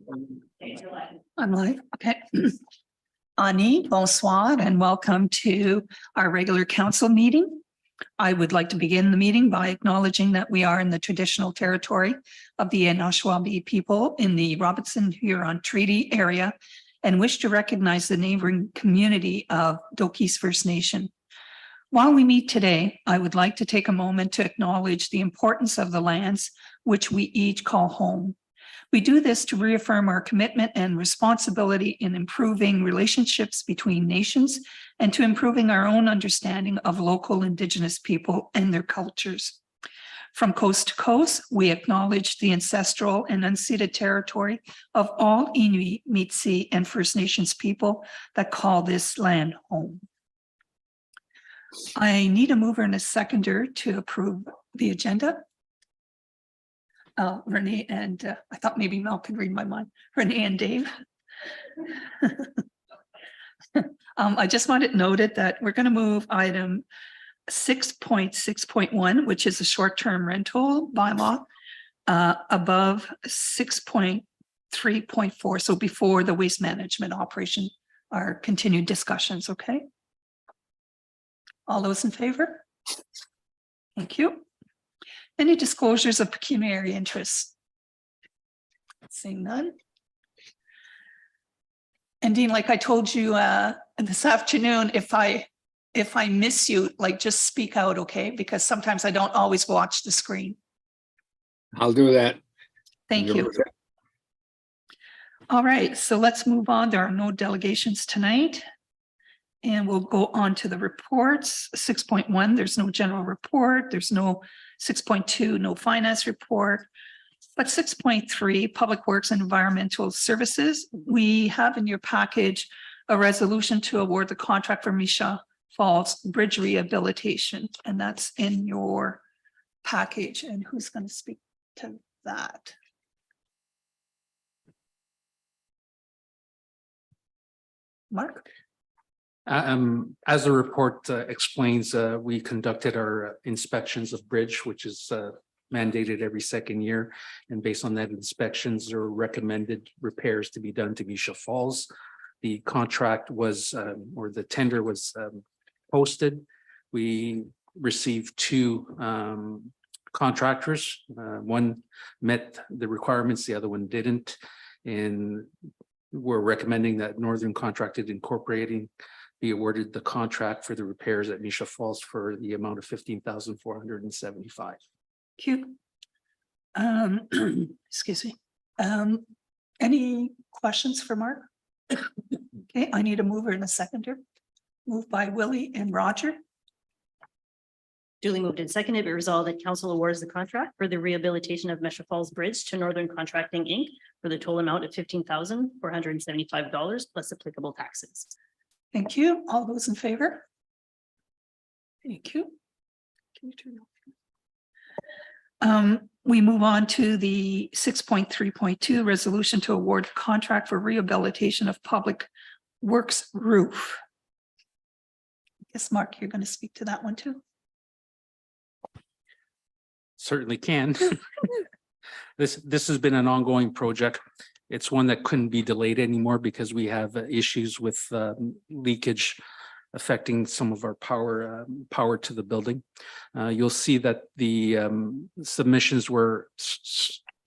I'm live. Okay. Ani, bonsoir, and welcome to our regular council meeting. I would like to begin the meeting by acknowledging that we are in the traditional territory of the Anishinaabe people in the Robinson Huron Treaty area and wish to recognize the neighboring community of Dokis First Nation. While we meet today, I would like to take a moment to acknowledge the importance of the lands which we each call home. We do this to reaffirm our commitment and responsibility in improving relationships between nations and to improving our own understanding of local Indigenous people and their cultures. From coast to coast, we acknowledge the ancestral and unceded territory of all Inuit, Métis, and First Nations people that call this land home. I need a mover and a seconder to approve the agenda. Renee and I thought maybe Mel could read my mind. Renee and Dave. I just want it noted that we're going to move item 6.6.1, which is a short-term rental bylaw, above 6.3.4. So before the waste management operation, our continued discussions. Okay. All those in favor? Thank you. Any disclosures of pecuniary interest? Seeing none. And Dean, like I told you this afternoon, if I miss you, like just speak out, okay? Because sometimes I don't always watch the screen. I'll do that. Thank you. All right, so let's move on. There are no delegations tonight. And we'll go on to the reports. 6.1, there's no general report. There's no 6.2, no finance report. But 6.3, Public Works and Environmental Services. We have in your package a resolution to award the contract for Misha Falls Bridge Rehabilitation. And that's in your package. And who's going to speak to that? Mark? As the report explains, we conducted our inspections of bridge, which is mandated every second year. And based on that inspections, there were recommended repairs to be done to Misha Falls. The contract was, or the tender was posted. We received two contractors. One met the requirements, the other one didn't. And we're recommending that Northern Contracted Incorporating be awarded the contract for the repairs at Misha Falls for the amount of $15,475. Cute. Excuse me. Any questions for Mark? Okay, I need a mover and a seconder. Moved by Willie and Roger. Duly moved and seconded, be resolved that council awards the contract for the rehabilitation of Misha Falls Bridge to Northern Contracting Inc. for the total amount of $15,475 plus applicable taxes. Thank you. All those in favor? Thank you. Can you turn off? We move on to the 6.3.2 resolution to award contract for rehabilitation of Public Works roof. I guess, Mark, you're going to speak to that one too. Certainly can. This has been an ongoing project. It's one that couldn't be delayed anymore because we have issues with leakage affecting some of our power to the building. You'll see that the submissions were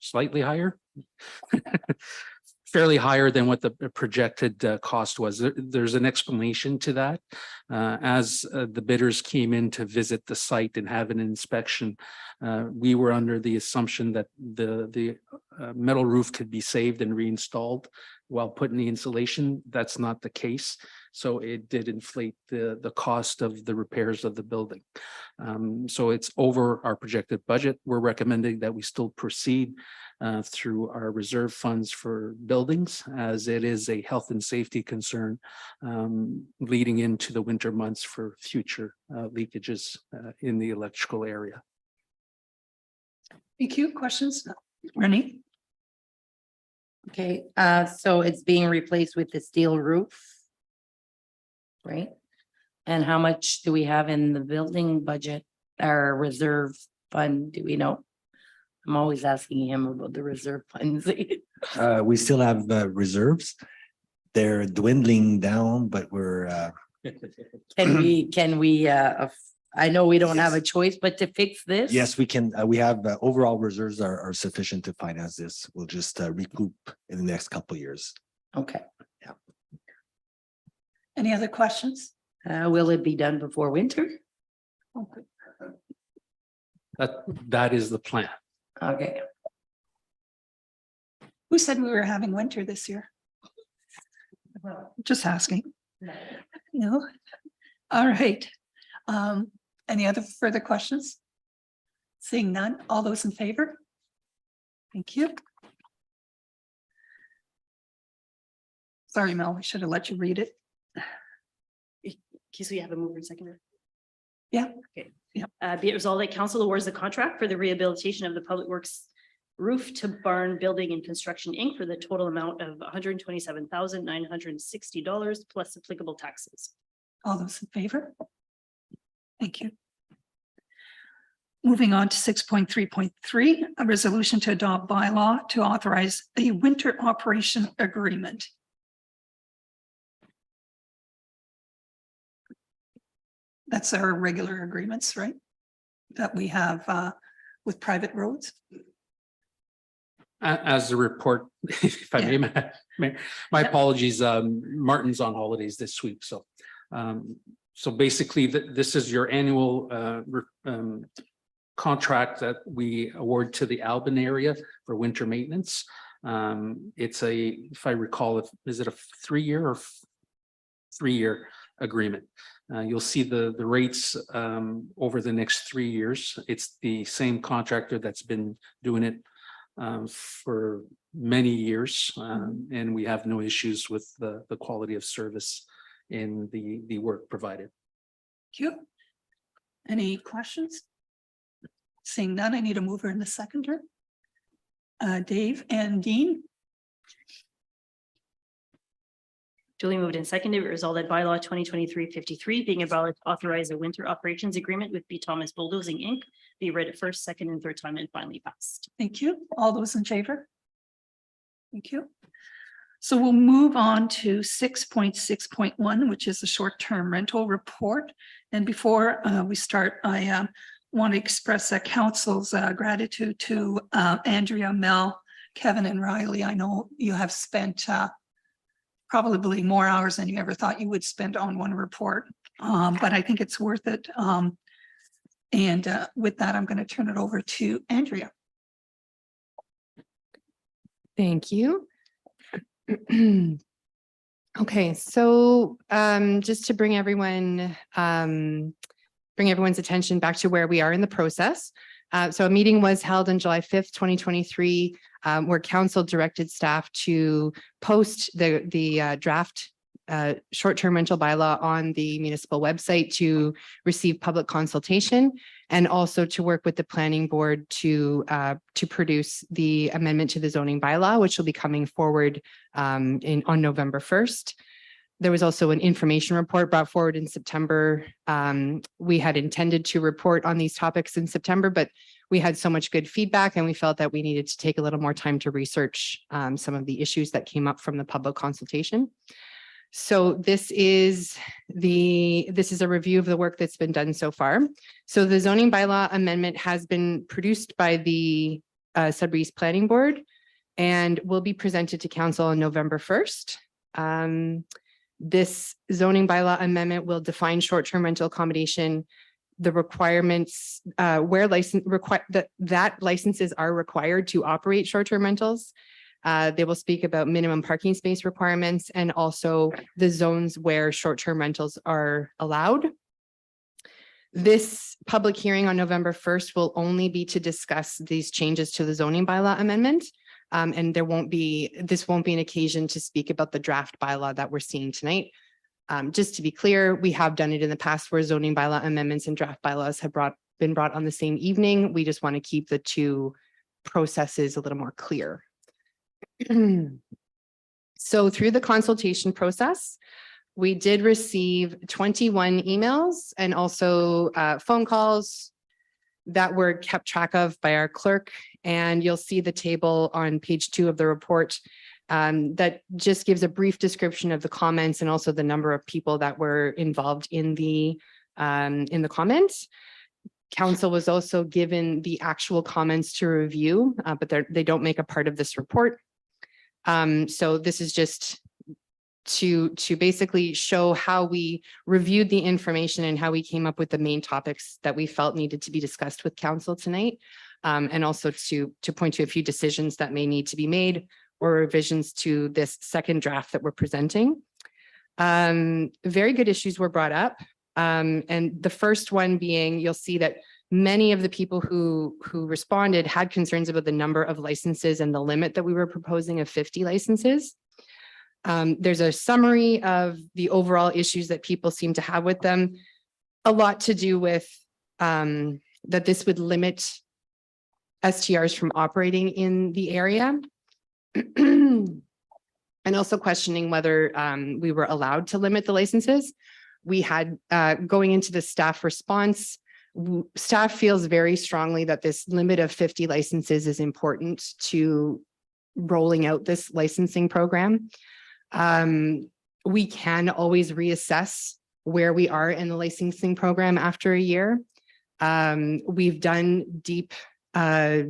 slightly higher, fairly higher than what the projected cost was. There's an explanation to that. As the bidders came in to visit the site and have an inspection, we were under the assumption that the metal roof could be saved and reinstalled while putting the insulation. That's not the case. So it did inflate the cost of the repairs of the building. So it's over our projected budget. We're recommending that we still proceed through our reserve funds for buildings, as it is a health and safety concern leading into the winter months for future leakages in the electrical area. Thank you. Questions? Renee? Okay, so it's being replaced with the steel roof, right? And how much do we have in the building budget, our reserve fund, do we know? I'm always asking him about the reserve funds. We still have reserves. They're dwindling down, but we're Can we, I know we don't have a choice but to fix this. yes, we can. We have overall reserves are sufficient to finance this. We'll just recoup in the next couple of years. Okay. Any other questions? Will it be done before winter? Okay. That is the plan. Okay. Who said we were having winter this year? Just asking. No? All right. Any other further questions? Seeing none, all those in favor? Thank you. Sorry, Mel, I should have let you read it. Okay, so you have a mover and seconder. Yeah. Okay. Yeah. Be it resolved that council awards the contract for the rehabilitation of the Public Works Roof to Barn Building and Construction, Inc. for the total amount of $127,960 plus applicable taxes. All those in favor? Thank you. Moving on to 6.3.3, a resolution to adopt bylaw to authorize a winter operation agreement. That's our regular agreements, right? That we have with private roads. As the report, if I may, my apologies, Martin's on holidays this week, so. So basically, this is your annual contract that we award to the Albin area for winter maintenance. It's if I recall, is it a 3-year or 3-year agreement? You'll see the rates over the next 3 years. It's the same contractor that's been doing it for many years, and we have no issues with the quality of service in the work provided. Thank you. Any questions? Seeing none, I need a mover and a seconder. Dave and Dean. Duly moved and seconded, resolved that bylaw 2023-53 being about to authorize a winter operations agreement with B. Thomas Bulldozing, Inc. be read at first, second, and third time and finally passed. Thank you. All those in favor? Thank you. So we'll move on to 6.6.1, which is the short-term rental report. And before we start, I want to express council's gratitude to Andrea, Mel, Kevin, and Riley. I know you have spent probably more hours than you ever thought you would spend on one report, but I think it's worth it. And with that, I'm going to turn it over to Andrea. Thank you. Okay, so just to bring everyone's attention back to where we are in the process. So a meeting was held on July 5th, 2023, where council directed staff to post the draft short-term rental bylaw on the municipal website to receive public consultation, and also to work with the planning board to produce the amendment to the zoning bylaw, which will be coming forward on November 1st. There was also an information report brought forward in September. We had intended to report on these topics in September, but we had so much good feedback and we felt that we needed to take a little more time to research some of the issues that came up from the public consultation. So this is a review of the work that's been done so far. So the zoning bylaw amendment has been produced by the Sudbury's Planning Board and will be presented to council on November 1st. This zoning bylaw amendment will define short-term rental accommodation, the requirements where that licenses are required to operate short-term rentals. They will speak about minimum parking space requirements and also the zones where short-term rentals are allowed. This public hearing on November 1st will only be to discuss these changes to the zoning bylaw amendment. And this won't be an occasion to speak about the draft bylaw that we're seeing tonight. Just to be clear, we have done it in the past where zoning bylaw amendments and draft bylaws have been brought on the same evening. We just want to keep the two processes a little more clear. So through the consultation process, we did receive 21 emails and also phone calls, that were kept track of by our clerk. And you'll see the table on page 2 of the report that just gives a brief description of the comments and also the number of people that were involved in the comments. Council was also given the actual comments to review, but they don't make a part of this report. So this is just to basically show how we reviewed the information and how we came up with the main topics that we felt needed to be discussed with council tonight. And also to point to a few decisions that may need to be made or revisions to this second draft that we're presenting. Very good issues were brought up. And the first one being, you'll see that many of the people who responded had concerns about the number of licenses and the limit that we were proposing of 50 licenses. There's a summary of the overall issues that people seem to have with them. A lot to do with that this would limit STRs from operating in the area. And also questioning whether we were allowed to limit the licenses. We had going into the staff response, staff feels very strongly that this limit of 50 licenses is important to rolling out this licensing program. We can always reassess where we are in the licensing program after a year. We've done deep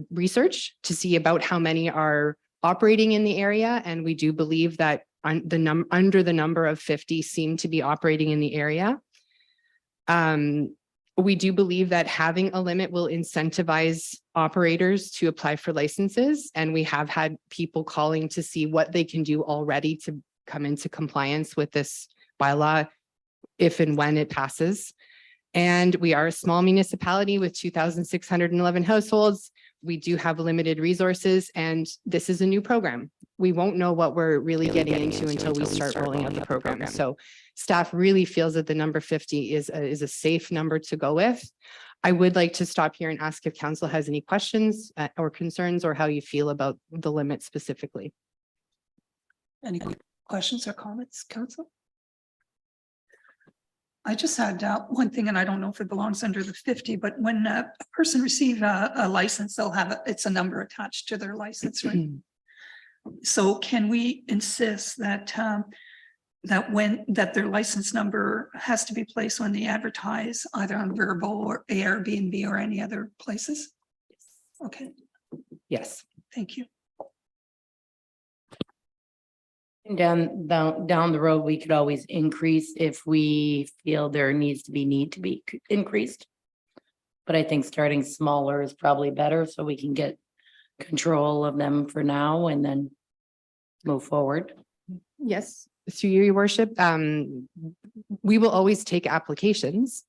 research to see about how many are operating in the area, and we do believe that under the number of 50 seem to be operating in the area. We do believe that having a limit will incentivize operators to apply for licenses, and we have had people calling to see what they can do already to come into compliance with this bylaw if and when it passes. And we are a small municipality with 2,611 households. We do have limited resources, and this is a new program. We won't know what we're really getting into until we start rolling out the program. So staff really feels that the number 50 is a safe number to go with. I would like to stop here and ask if council has any questions or concerns, or how you feel about the limit specifically. Any questions or comments, council? I just had one thing, and I don't know if it belongs under the 50, but when a person receives a license, they'll have it's a number attached to their license, right? So can we insist that that their license number has to be placed when they advertise either on Verbal or Airbnb or any other places? Okay, Yes. thank you. Down the road, we could always increase if we feel there needs to be increased. But I think starting smaller is probably better, so we can get control of them for now and then move forward. Yes, through you, your worship. We will always take applications.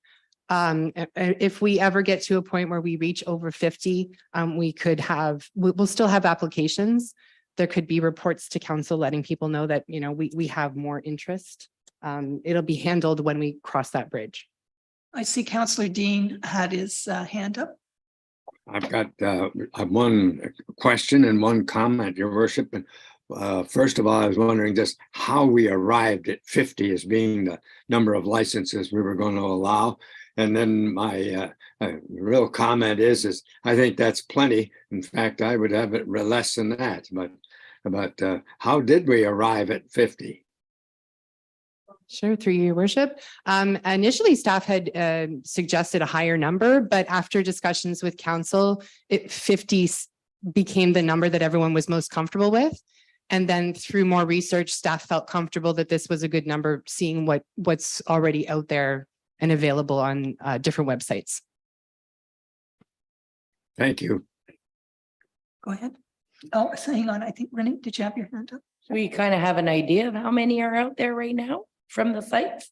If we ever get to a point where we reach over 50, we'll still have applications. There could be reports to council letting people know that, you know, we have more interest. It'll be handled when we cross that bridge. I see Councillor Dean had his hand up. I've got one question and one comment, Your Worship. First of all, I was wondering just how we arrived at 50 as being the number of licenses we were going to allow. And then my real comment is I think that's plenty. In fact, I would have it less than that. But how did we arrive at 50? Sure, through your worship. Initially, staff had suggested a higher number, but after discussions with council, 50 became the number that everyone was most comfortable with. And then through more research, staff felt comfortable that this was a good number, seeing what's already out there and available on different websites. Thank you. Go ahead. Oh, hang on. I think Renee, did you have your hand up? We kind of have an idea of how many are out there right now from the sites.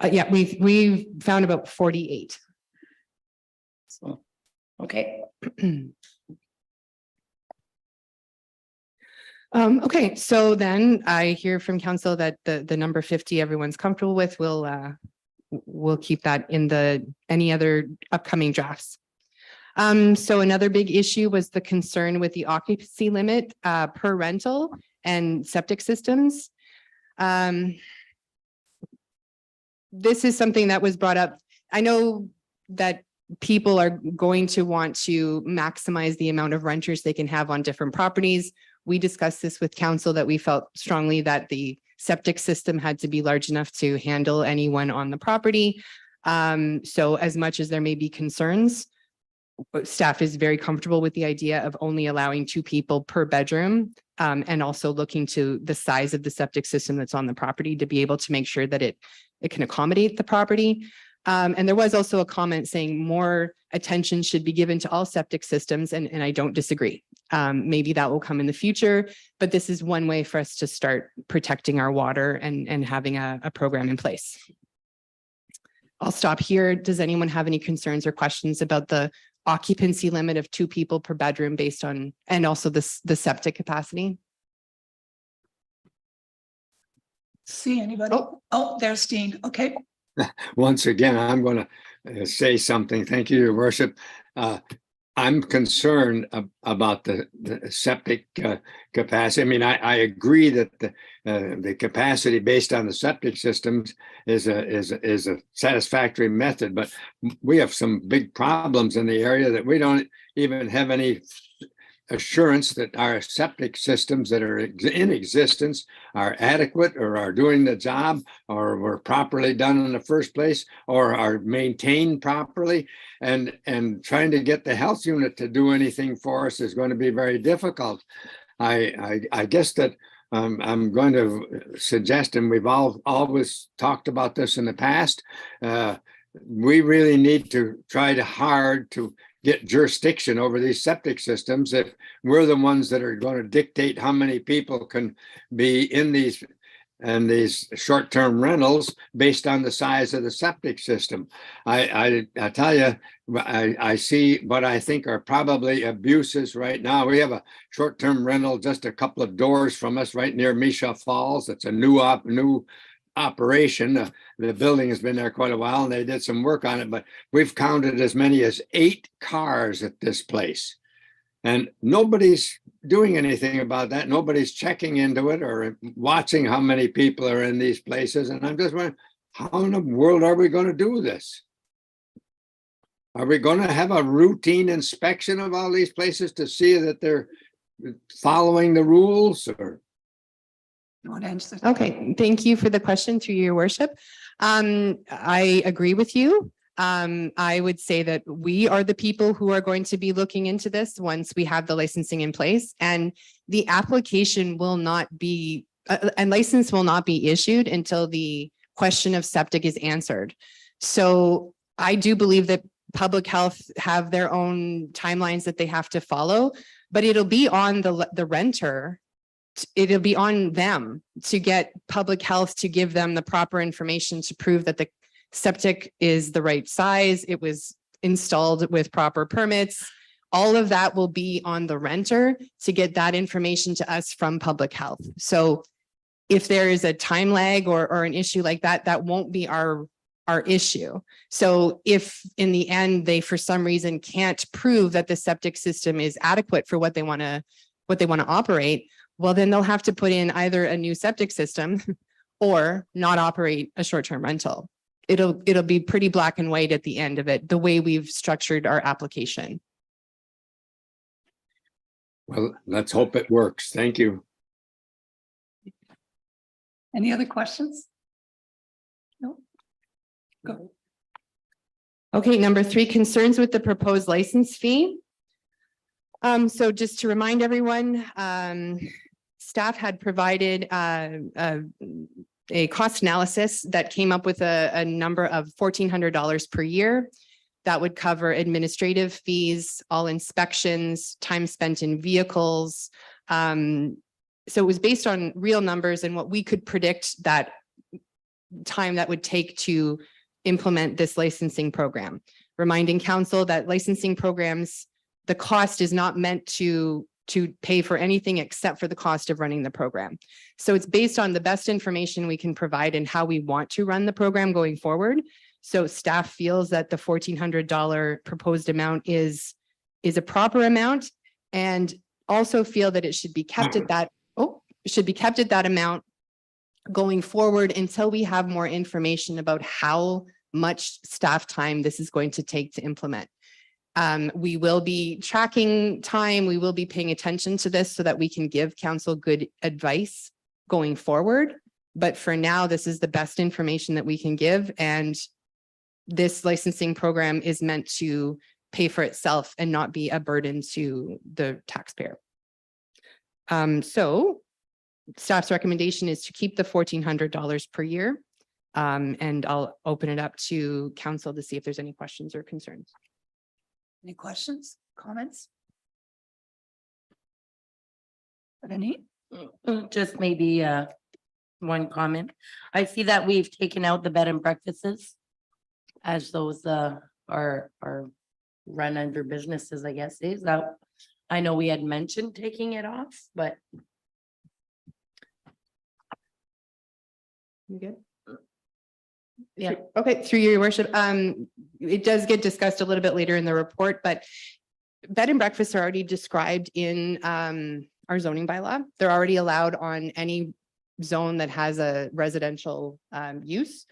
Yeah, we've found about 48. So, okay. Okay, so then I hear from council that the number 50 everyone's comfortable with. We'll keep that in any other upcoming drafts. So another big issue was the concern with the occupancy limit per rental and septic systems. This is something that was brought up. I know that people are going to want to maximize the amount of renters they can have on different properties. We discussed this with council that we felt strongly that the septic system had to be large enough to handle anyone on the property. So as much as there may be concerns, staff is very comfortable with the idea of only allowing 2 people per bedroom, and also looking to the size of the septic system that's on the property to be able to make sure that it can accommodate the property. And there was also a comment saying more attention should be given to all septic systems, and I don't disagree. Maybe that will come in the future, but this is one way for us to start protecting our water and having a program in place. I'll stop here. Does anyone have any concerns or questions about the occupancy limit of 2 people per bedroom based on, and also the septic capacity? See anybody? Oh, there's Dean. Okay. Once again, I'm going to say something. Thank you, Your Worship. I'm concerned about the septic capacity. I mean, I agree that the capacity based on the septic systems is a satisfactory method, but we have some big problems in the area that we don't even have any assurance that our septic systems that are in existence are adequate or are doing the job or were properly done in the first place or are maintained properly, and trying to get the health unit to do anything for us is going to be very difficult. I guess that I'm going to suggest, and we've always talked about this in the past, we really need to try hard to get jurisdiction over these septic systems if we're the ones that are going to dictate how many people can be in these short-term rentals based on the size of the septic system. I tell you, I see what I think are probably abuses right now. We have a short-term rental just a couple of doors from us right near Misha Falls. It's a new operation. The building has been there quite a while and they did some work on it, but we've counted as many as 8 cars at this place. And nobody's doing anything about that. Nobody's checking into it or watching how many people are in these places. And I'm just wondering, how in the world are we going to do this? Are we going to have a routine inspection of all these places to see that they're following the rules? Or You want to answer? Okay, thank you for the question, through Your Worship. I agree with you. I would say that we are the people who are going to be looking into this once we have the licensing in place, and the application will not be, and license will not be issued until the question of septic is answered. So I do believe that public health have their own timelines that they have to follow, but it'll be on the renter. It'll be on them to get public health to give them the proper information to prove that the septic is the right size. It was installed with proper permits. All of that will be on the renter to get that information to us from public health. So if there is a time lag or an issue like that, that won't be our issue. So if in the end they for some reason can't prove that the septic system is adequate for what they want to operate, well, then they'll have to put in either a new septic system or not operate a short-term rental. It'll be pretty black and white at the end of it, the way we've structured our application. well, let's hope it works. Thank you. Any other questions? No? Go. Okay, number 3, concerns with the proposed license fee. So just to remind everyone, staff had provided a cost analysis that came up with a number of $1,400 per year. That would cover administrative fees, all inspections, time spent in vehicles. So it was based on real numbers and what we could predict that time that would take to implement this licensing program. Reminding council that licensing programs, the cost is not meant to pay for anything except for the cost of running the program. So it's based on the best information we can provide and how we want to run the program going forward. So staff feels that the $1,400 proposed amount is a proper amount, and also feel that it should be kept at that amount going forward until we have more information about how much staff time this is going to take to implement. We will be tracking time. We will be paying attention to this so that we can give council good advice going forward. But for now, this is the best information that we can give. And this licensing program is meant to pay for itself and not be a burden to the taxpayer. So staff's recommendation is to keep the $1,400 per year. And I'll open it up to council to see if there's any questions or concerns. Any questions, comments? Any? Just maybe one comment. I see that we've taken out the bed and breakfasts as those are run under businesses, I guess. Is that, I know we had mentioned taking it off, but You good? yeah. Okay, through your worship, it does get discussed a little bit later in the report, but bed and breakfasts are already described in our zoning bylaw. They're already allowed on any zone that has a residential use.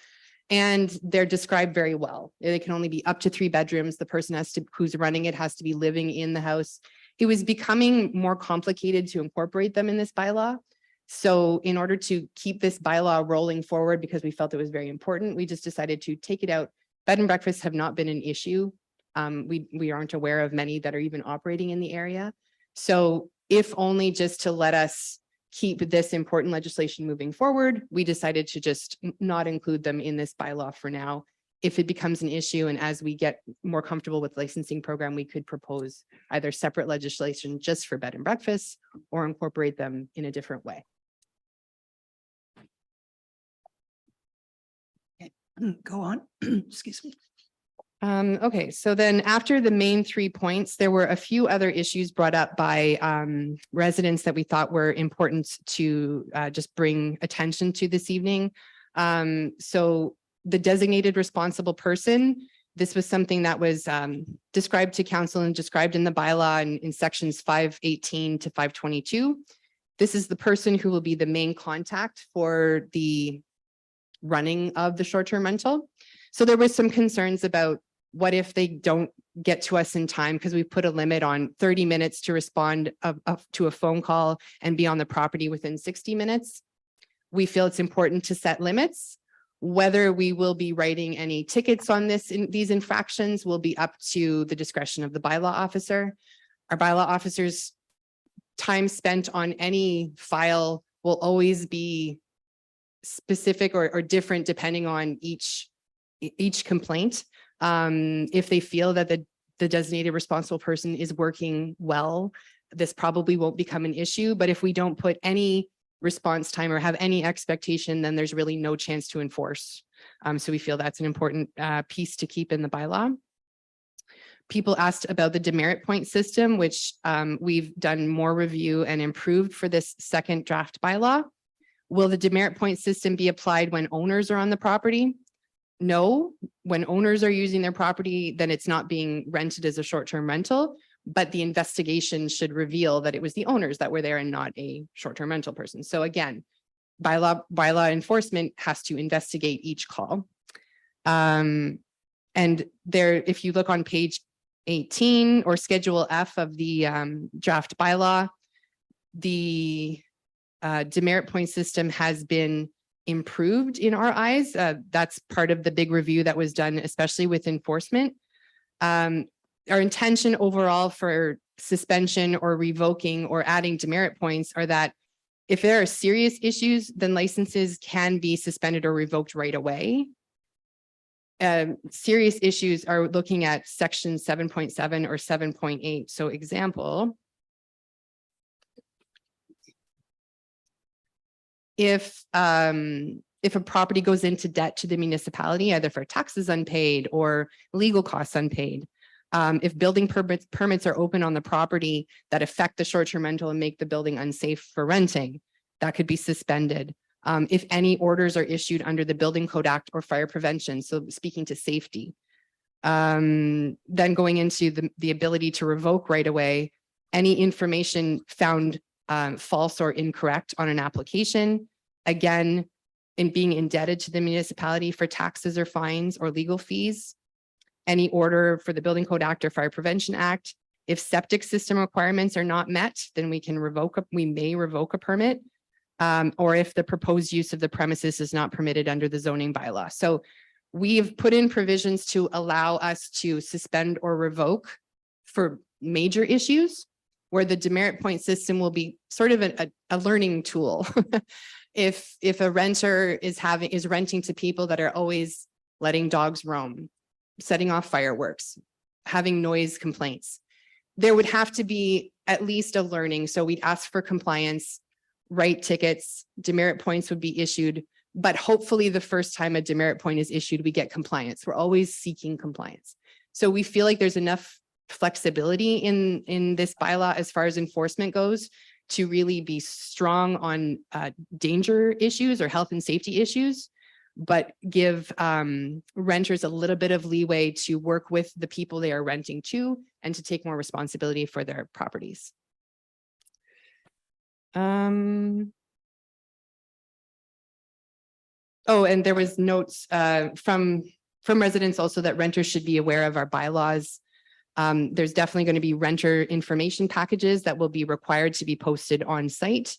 And they're described very well. They can only be up to 3 bedrooms. The person who's running it has to be living in the house. It was becoming more complicated to incorporate them in this bylaw. So in order to keep this bylaw rolling forward, because we felt it was very important, we just decided to take it out. Bed and breakfasts have not been an issue. We aren't aware of many that are even operating in the area. So if only just to let us keep this important legislation moving forward, we decided to just not include them in this bylaw for now. If it becomes an issue and as we get more comfortable with licensing program, we could propose either separate legislation just for bed and breakfasts or incorporate them in a different way. Go on, excuse me. Okay, so then after the main 3 points, there were a few other issues brought up by residents that we thought were important to just bring attention to this evening. So the designated responsible person, this was something that was described to council and described in the bylaw in sections 518 to 522. This is the person who will be the main contact for the running of the short-term rental. So there was some concerns about what if they don't get to us in time, because we put a limit on 30 minutes to respond to a phone call and be on the property within 60 minutes. We feel it's important to set limits. Whether we will be writing any tickets on these infractions will be up to the discretion of the bylaw officer. Our bylaw officer's time spent on any file will always be specific or different depending on each complaint. If they feel that the designated responsible person is working well, this probably won't become an issue. But if we don't put any response time or have any expectation, then there's really no chance to enforce. So we feel that's an important piece to keep in the bylaw. People asked about the demerit point system, which we've done more review and improved for this second draft bylaw. Will the demerit point system be applied when owners are on the property? No, when owners are using their property, then it's not being rented as a short-term rental, but the investigation should reveal that it was the owners that were there and not a short-term rental person. So again, bylaw enforcement has to investigate each call. And there, if you look on page 18 or Schedule F of the draft bylaw, the demerit point system has been improved in our eyes. That's part of the big review that was done, especially with enforcement. Our intention overall for suspension or revoking or adding demerit points are that if there are serious issues, then licenses can be suspended or revoked right away. Serious issues are looking at section 7.7 or 7.8. So example, if a property goes into debt to the municipality, either for taxes unpaid or legal costs unpaid, if building permits are open on the property that affect the short-term rental and make the building unsafe for renting, that could be suspended. If any orders are issued under the Building Code Act or fire prevention, so speaking to safety, then going into the ability to revoke right away, any information found false or incorrect on an application. Again, in being indebted to the municipality for taxes or fines or legal fees. Any order for the Building Code Act or Fire Prevention Act. If septic system requirements are not met, then we may revoke a permit. Or if the proposed use of the premises is not permitted under the zoning bylaw. So we've put in provisions to allow us to suspend or revoke for major issues, where the demerit point system will be sort of a learning tool. If a renter is renting to people that are always letting dogs roam, setting off fireworks, having noise complaints, there would have to be at least a learning. So we'd ask for compliance, write tickets, demerit points would be issued, but hopefully the first time a demerit point is issued, we get compliance. We're always seeking compliance. So we feel like there's enough flexibility in this bylaw as far as enforcement goes to really be strong on danger issues or health and safety issues, but give renters a little bit of leeway to work with the people they are renting to and to take more responsibility for their properties. Oh, and there was notes from residents also that renters should be aware of our bylaws. There's definitely going to be renter information packages that will be required to be posted on site.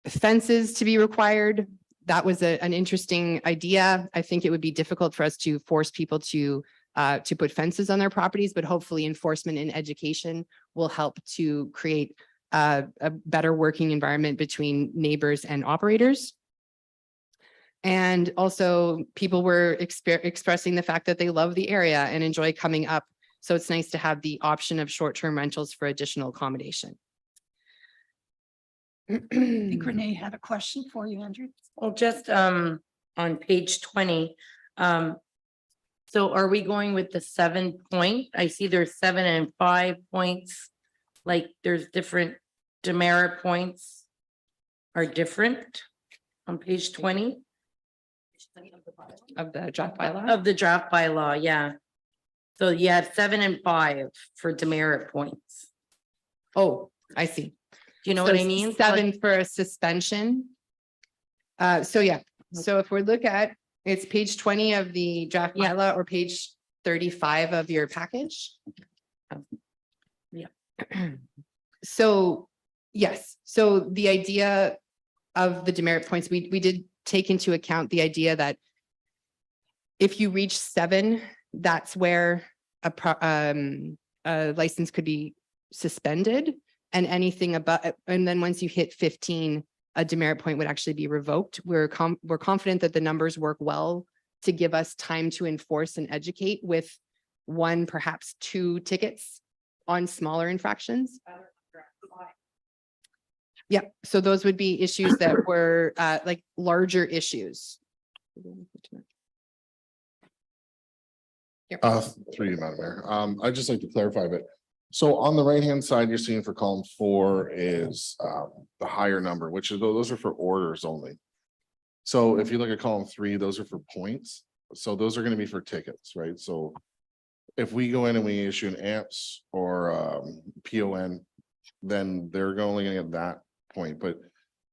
Fences to be required. That was an interesting idea. I think it would be difficult for us to force people to put fences on their properties, but hopefully enforcement and education will help to create a better working environment between neighbors and operators. And also people were expressing the fact that they love the area and enjoy coming up. So it's nice to have the option of short-term rentals for additional accommodation. I think Renee had a question for you, Andrew. Well, just on page 20. So are we going with the 7 point? I see there's 7 and 5 points. Like there's different demerit points are different on page 20 Of the draft bylaw? of the draft bylaw, yeah. So you have 7 and 5 for demerit points. Oh, I see. Do you know So what I mean? 7 for a suspension. So yeah, so if we look at, it's page 20 of the draft Yeah. bylaw or page 35 of your package. Yeah. So, yes, so the idea of the demerit points, we did take into account the idea that if you reach 7, that's where a license could be suspended, and anything above, and then once you hit 15, a demerit point would actually be revoked. We're confident that the numbers work well to give us time to enforce and educate with 1, perhaps 2 tickets on smaller infractions. Yeah, so those would be issues that were like larger issues. Through you, Madam Mayor. I'd just like to clarify a bit. So on the right-hand side, you're seeing for column 4 is the higher number, which is those are for orders only. So if you look at column 3, those are for points. So those are going to be for tickets, right? So if we go in and we issue an AMPS or PON, then they're only going to get that point. But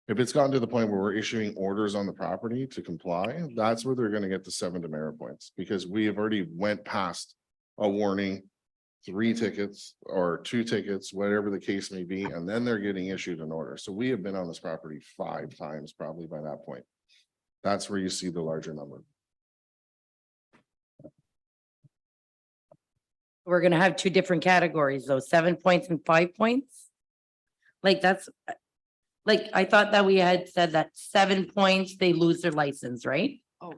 if it's gotten to the point where we're issuing orders on the property to comply, that's where they're going to get the 7 demerit points, because we have already went past a warning, 3 tickets or 2 tickets, whatever the case may be, and then they're getting issued an order. So we have been on this property 5 times probably by that point. That's where you see the larger number. We're gonna have 2 different categories, though, 7 points and 5 points. Like that's, like, I thought that we had said that 7 points, they lose their license, right? Oh.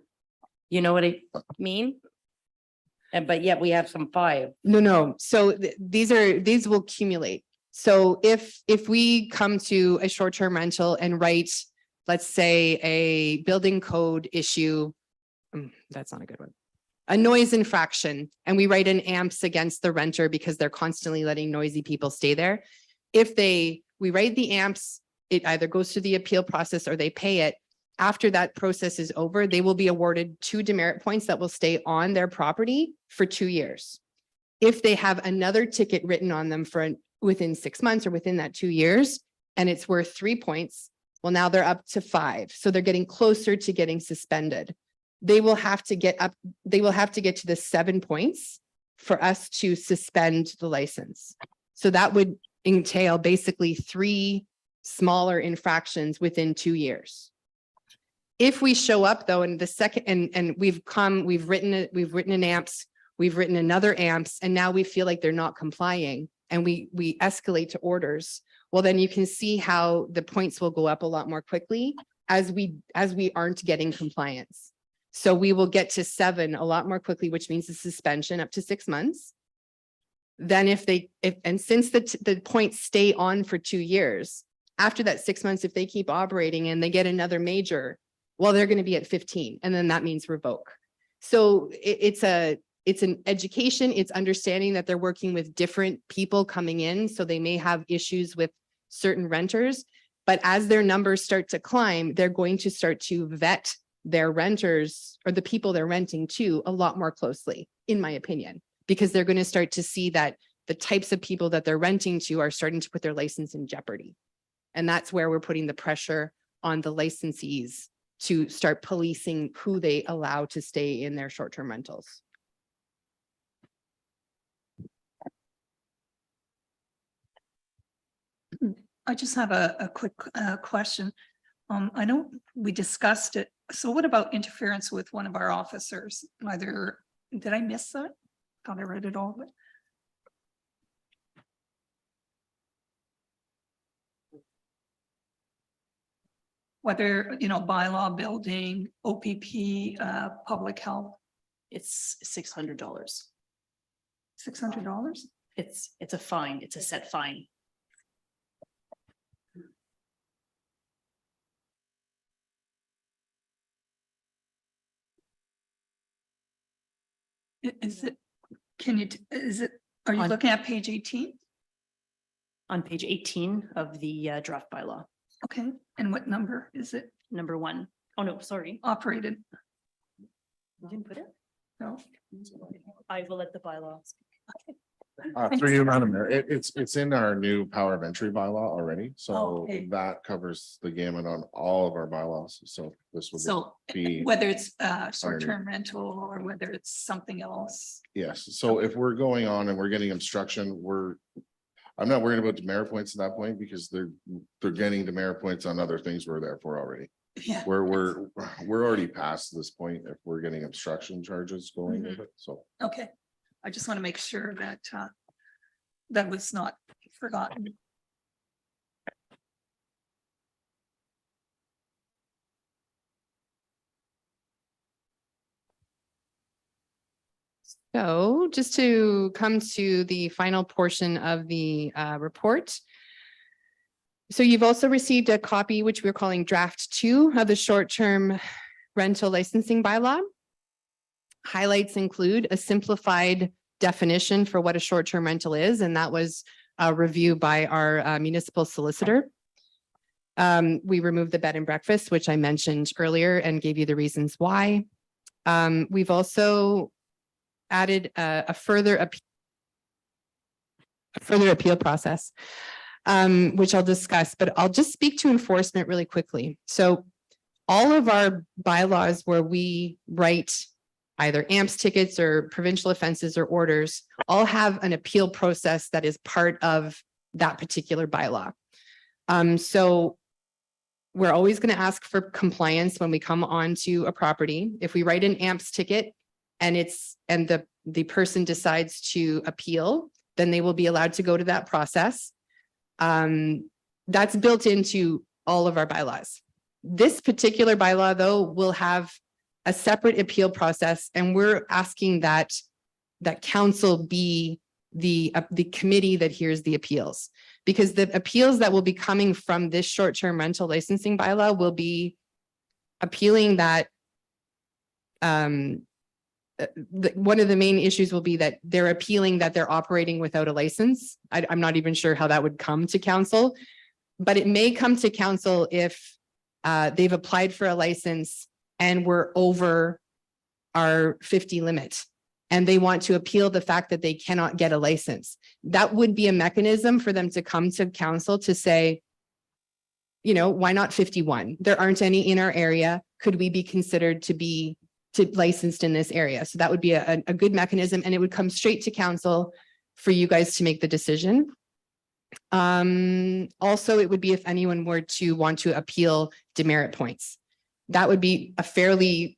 You know what I mean? And but yet we have some 5. No. So these will accumulate. So if we come to a short-term rental and write, let's say, a building code issue, that's not a good one, a noise infraction, and we write an AMPS against the renter because they're constantly letting noisy people stay there. If we write the AMPS, it either goes through the appeal process or they pay it. After that process is over, they will be awarded 2 demerit points that will stay on their property for 2 years. If they have another ticket written on them for within 6 months or within that 2 years, and it's worth 3 points, Well, now they're up to 5. So they're getting closer to getting suspended. They will have to get to the 7 points for us to suspend the license. So that would entail basically 3 smaller infractions within 2 years. If we show up though, in the second, and we've written an AMPS, we've written another AMPS, and now we feel like they're not complying and we escalate to orders, well, then you can see how the points will go up a lot more quickly as we aren't getting compliance. So we will get to 7 a lot more quickly, which means a suspension up to 6 months. Then since the points stay on for 2 years, after that 6 months, if they keep operating and they get another major, well, they're going to be at 15, and then that means revoke. So it's an education, it's understanding that they're working with different people coming in, so they may have issues with certain renters, but as their numbers start to climb, they're going to start to vet their renters or the people they're renting to a lot more closely, in my opinion, because they're going to start to see that the types of people that they're renting to are starting to put their license in jeopardy. And that's where we're putting the pressure on the licensees to start policing who they allow to stay in their short-term rentals. I just have a quick question. I know we discussed it. So what about interference with one of our officers? Did I miss that? Thought I read it all, but. Whether, bylaw, building, OPP, public health, It's $600. $600? It's a fine. It's a set fine. Is it, are you On- looking at page 18? On page 18 of the draft bylaw, Okay, and what number is it number 1. Oh, no, sorry. operated? You didn't put it? No. I will let the bylaw. Through you, Madam Mayor, it's in our new power of entry bylaw already, so Okay. that covers the gamut on all of our bylaws, so this would So be. whether it's short-term rental or whether it's something else. Yes, so if we're going on and we're getting obstruction, I'm not worried about demerit points at that point because they're getting demerit points on other things we're there for already. Yeah. We're already past this point if we're getting obstruction charges going with it, so. Okay, I just want to make sure that that was not forgotten. So just to come to the final portion of the report. So you've also received a copy, which we're calling draft 2 of the short-term rental licensing bylaw. Highlights include a simplified definition for what a short-term rental is, and that was a review by our municipal solicitor. We removed the bed and breakfast, which I mentioned earlier and gave you the reasons why. We've also added a further appeal process, which I'll discuss, but I'll just speak to enforcement really quickly. So all of our bylaws where we write either AMPS tickets or provincial offenses or orders all have an appeal process that is part of that particular bylaw. So we're always going to ask for compliance when we come onto a property. If we write an AMPS ticket and the person decides to appeal, then they will be allowed to go to that process. That's built into all of our bylaws. This particular bylaw, though, will have a separate appeal process, and we're asking that council be the committee that hears the appeals, because the appeals that will be coming from this short-term rental licensing bylaw will be appealing that one of the main issues will be that they're appealing that they're operating without a license. I'm not even sure how that would come to council, but it may come to council if they've applied for a license and we're over our 50 limit and they want to appeal the fact that they cannot get a license. That would be a mechanism for them to come to council to say, you know, why not 51? There aren't any in our area. Could we be considered to be licensed in this area? So that would be a good mechanism, and it would come straight to council for you guys to make the decision. Also, it would be if anyone were to want to appeal demerit points. That would be a fairly,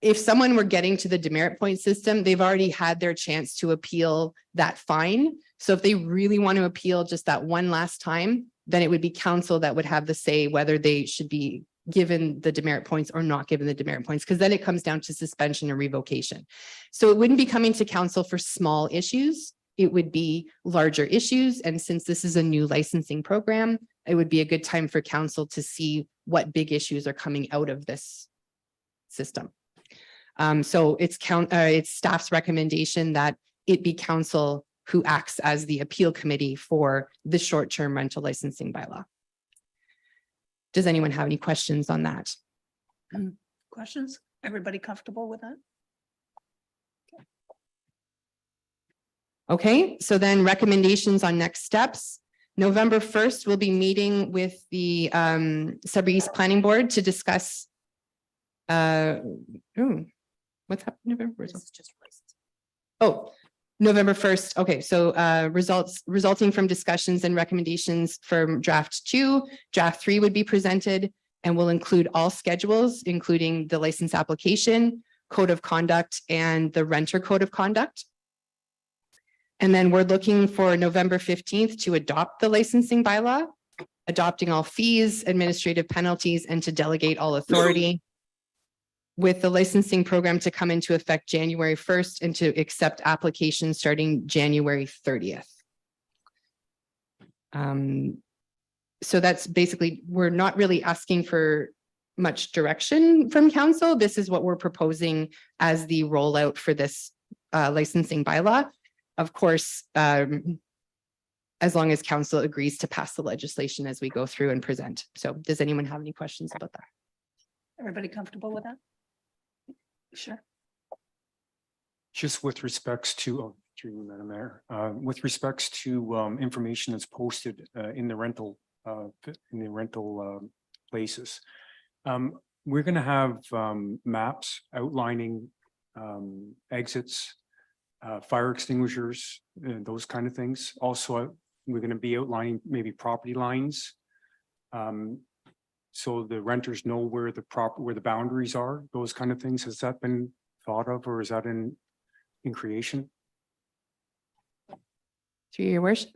if someone were getting to the demerit point system, they've already had their chance to appeal that fine. So if they really want to appeal just that one last time, then it would be council that would have the say whether they should be given the demerit points or not given the demerit points, because then it comes down to suspension or revocation. So it wouldn't be coming to council for small issues. It would be larger issues. And since this is a new licensing program, it would be a good time for council to see what big issues are coming out of this system. So it's staff's recommendation that it be council who acts as the appeal committee for the short-term rental licensing bylaw. Does anyone have any questions on that? Questions? Everybody comfortable with that? Okay, so then recommendations on next steps. November 1st, we'll be meeting with the Sudbury East Planning Board to discuss. What's happening November? This is just licensing. Oh, November 1st. Okay, so resulting from discussions and recommendations from draft 2, draft 3 would be presented and will include all schedules, including the license application, code of conduct, and the renter code of conduct. And then we're looking for November 15th to adopt the licensing bylaw, adopting all fees, administrative penalties, and to delegate all authority. With the licensing program to come into effect January 1st and to accept applications starting January 30th. So that's basically, we're not really asking for much direction from council. This is what we're proposing as the rollout for this licensing bylaw. Of course, as long as council agrees to pass the legislation as we go through and present. So does anyone have any questions about that? Everybody comfortable with that? Sure. Just with respects to, through you, Madam Mayor, with respects to information that's posted in the rental places. We're going to have maps outlining exits, fire extinguishers, those kind of things. Also, we're going to be outlining maybe property lines. So the renters know where the boundaries are, those kind of things. Has that been thought of, or is that in creation? Through your worship.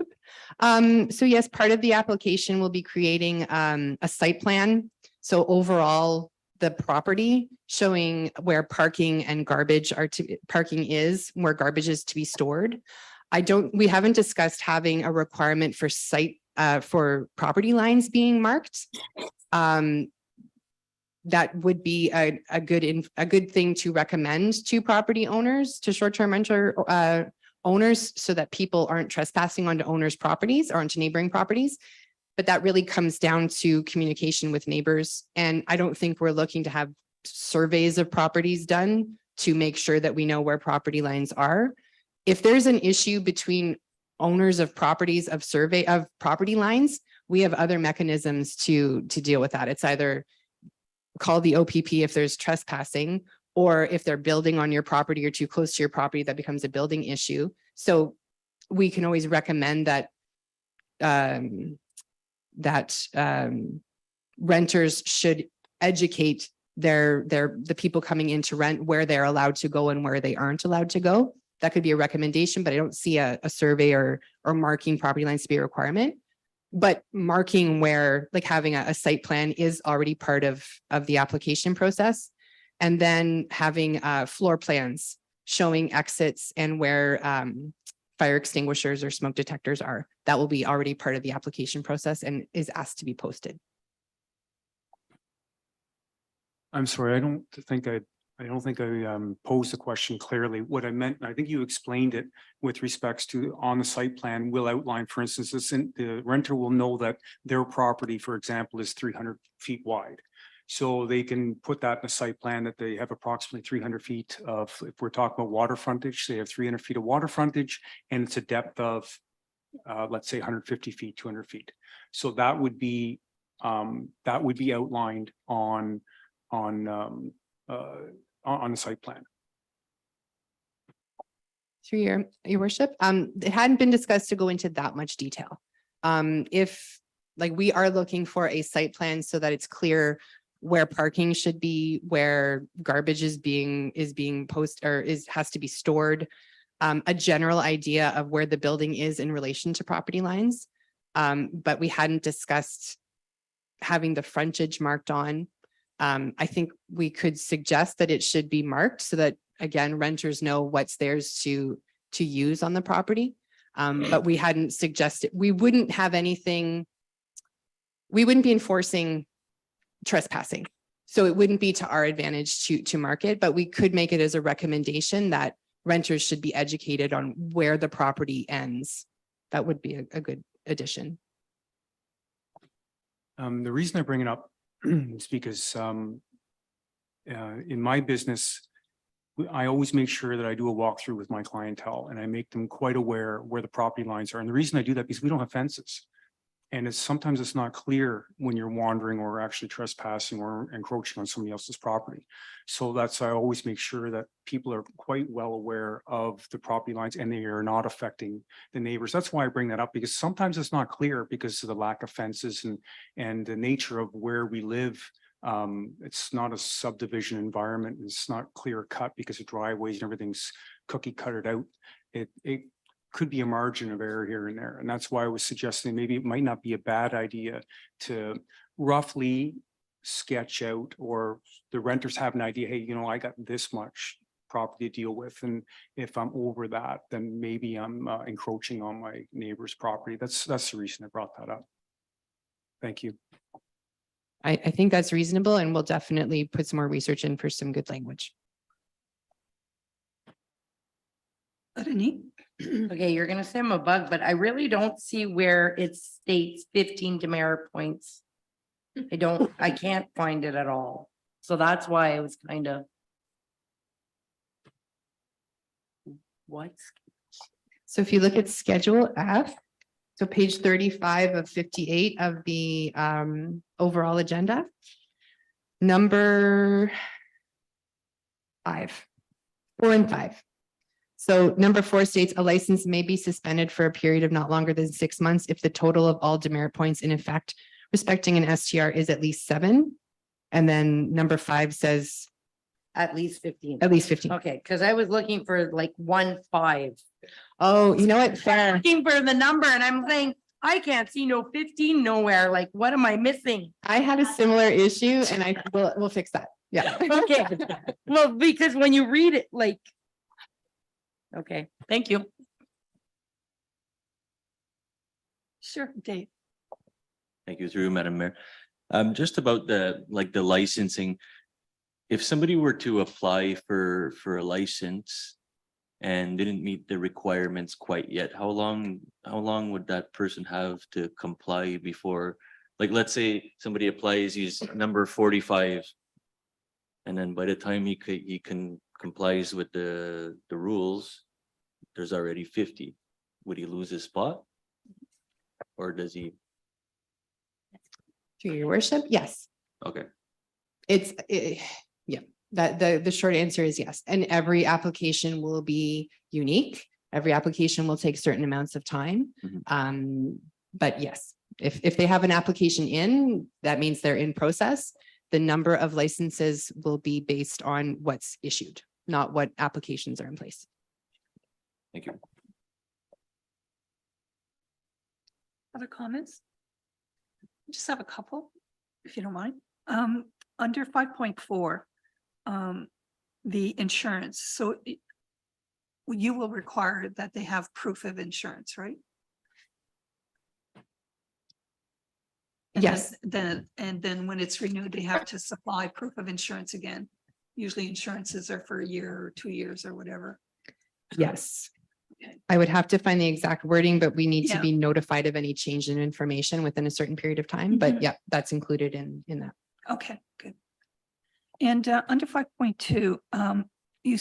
So yes, part of the application will be creating a site plan. So overall, the property showing where parking and garbage parking is, where garbage is to be stored. We haven't discussed having a requirement for site for property lines being marked. That would be a good thing to recommend to property owners, to short-term renter owners, so that people aren't trespassing onto owners' properties or onto neighboring properties. But that really comes down to communication with neighbors. And I don't think we're looking to have surveys of properties done to make sure that we know where property lines are. If there's an issue between owners of properties of survey of property lines, we have other mechanisms to deal with that. It's either call the OPP if there's trespassing, or if they're building on your property or too close to your property, that becomes a building issue. So we can always recommend that renters should educate the people coming in to rent where they're allowed to go and where they aren't allowed to go. That could be a recommendation, but I don't see a survey or marking property lines to be a requirement. But marking where, like having a site plan is already part of the application process. And then having floor plans showing exits and where fire extinguishers or smoke detectors are. That will be already part of the application process and is asked to be posted. I'm sorry, I don't think I posed the question clearly. What I meant, I think you explained it with respects to on the site plan will outline, for instance, the renter will know that their property, for example, is 300 feet wide. So they can put that in a site plan that they have approximately 300 feet of, if we're talking about water frontage, they have 300 feet of water frontage, and it's a depth of, let's say 150 feet, 200 feet. So that would be that would be outlined on the site plan. Through your worship, it hadn't been discussed to go into that much detail. If, like, we are looking for a site plan so that it's clear where parking should be, where garbage is being posted or has to be stored. A general idea of where the building is in relation to property lines. But we hadn't discussed having the frontage marked on. I think we could suggest that it should be marked so that, again, renters know what's theirs to use on the property. But we hadn't suggested, we wouldn't have anything, we wouldn't be enforcing trespassing. So it wouldn't be to our advantage to mark it, but we could make it as a recommendation that renters should be educated on where the property ends. That would be a good addition. The reason I bring it up is because in my business, I always make sure that I do a walkthrough with my clientele and I make them quite aware where the property lines are. And the reason I do that is because we don't have fences. And sometimes it's not clear when you're wandering or actually trespassing or encroaching on somebody else's property. So that's, I always make sure that people are quite well aware of the property lines and they are not affecting the neighbors. That's why I bring that up, because sometimes it's not clear because of the lack of fences and the nature of where we live. It's not a subdivision environment. It's not clear cut because of driveways and everything's cookie cuttered out. It could be a margin of error here and there. And that's why I was suggesting maybe it might not be a bad idea to roughly sketch out, or the renters have an idea, hey, you know, I got this much property to deal with. And if I'm over that, then maybe I'm encroaching on my neighbor's property. That's the reason I brought that up. Thank you. I think that's reasonable, and we'll definitely put some more research in for some good language. Renee? Okay, you're gonna say I'm a bug, but I really don't see where it states 15 demerit points. I can't find it at all. So that's why I was kind of. What? So if you look at Schedule F, so page 35 of 58 of the overall agenda. Number 5, 4 and 5. So number 4 states a license may be suspended for a period of not longer than 6 months if the total of all demerit points in effect respecting an STR is at least 7. And then number 5 says At least 15. at least 15. Okay, because I was looking for like 1-5. Oh, you know what? Fair. Looking for the number and I'm saying, I can't see no 15 nowhere. Like, what am I missing? I had a similar issue and we'll fix that. Yeah. Okay, well, because when you read it, like. Okay, thank you. Sure, Dave. Thank you, through Madam Mayor. Just about the licensing. If somebody were to apply for a license and didn't meet the requirements quite yet, how long would that person have to comply before? Like, let's say somebody applies, he's number 45. And then by the time he complies with the rules, there's already 50. Would he lose his spot? Or does he? To your worship, yes. Okay. Yeah, the short answer is yes. And every application will be unique. Every application will take certain amounts of time. But yes, if they have an application in, that means they're in process. The number of licenses will be based on what's issued, not what applications are in place. Thank you. Other comments? Just have a couple, if you don't mind. Under 5.4, the insurance, so you will require that they have proof of insurance, right? And Yes. Then when it's renewed, they have to supply proof of insurance again. Usually insurances are for a year or 2 years or whatever. Yes. I would have to find the exact wording, but we need to Yeah. be notified of any change in information within a certain period of time. But Mhm. yeah, that's included in that. Okay, good. And under 5.2, you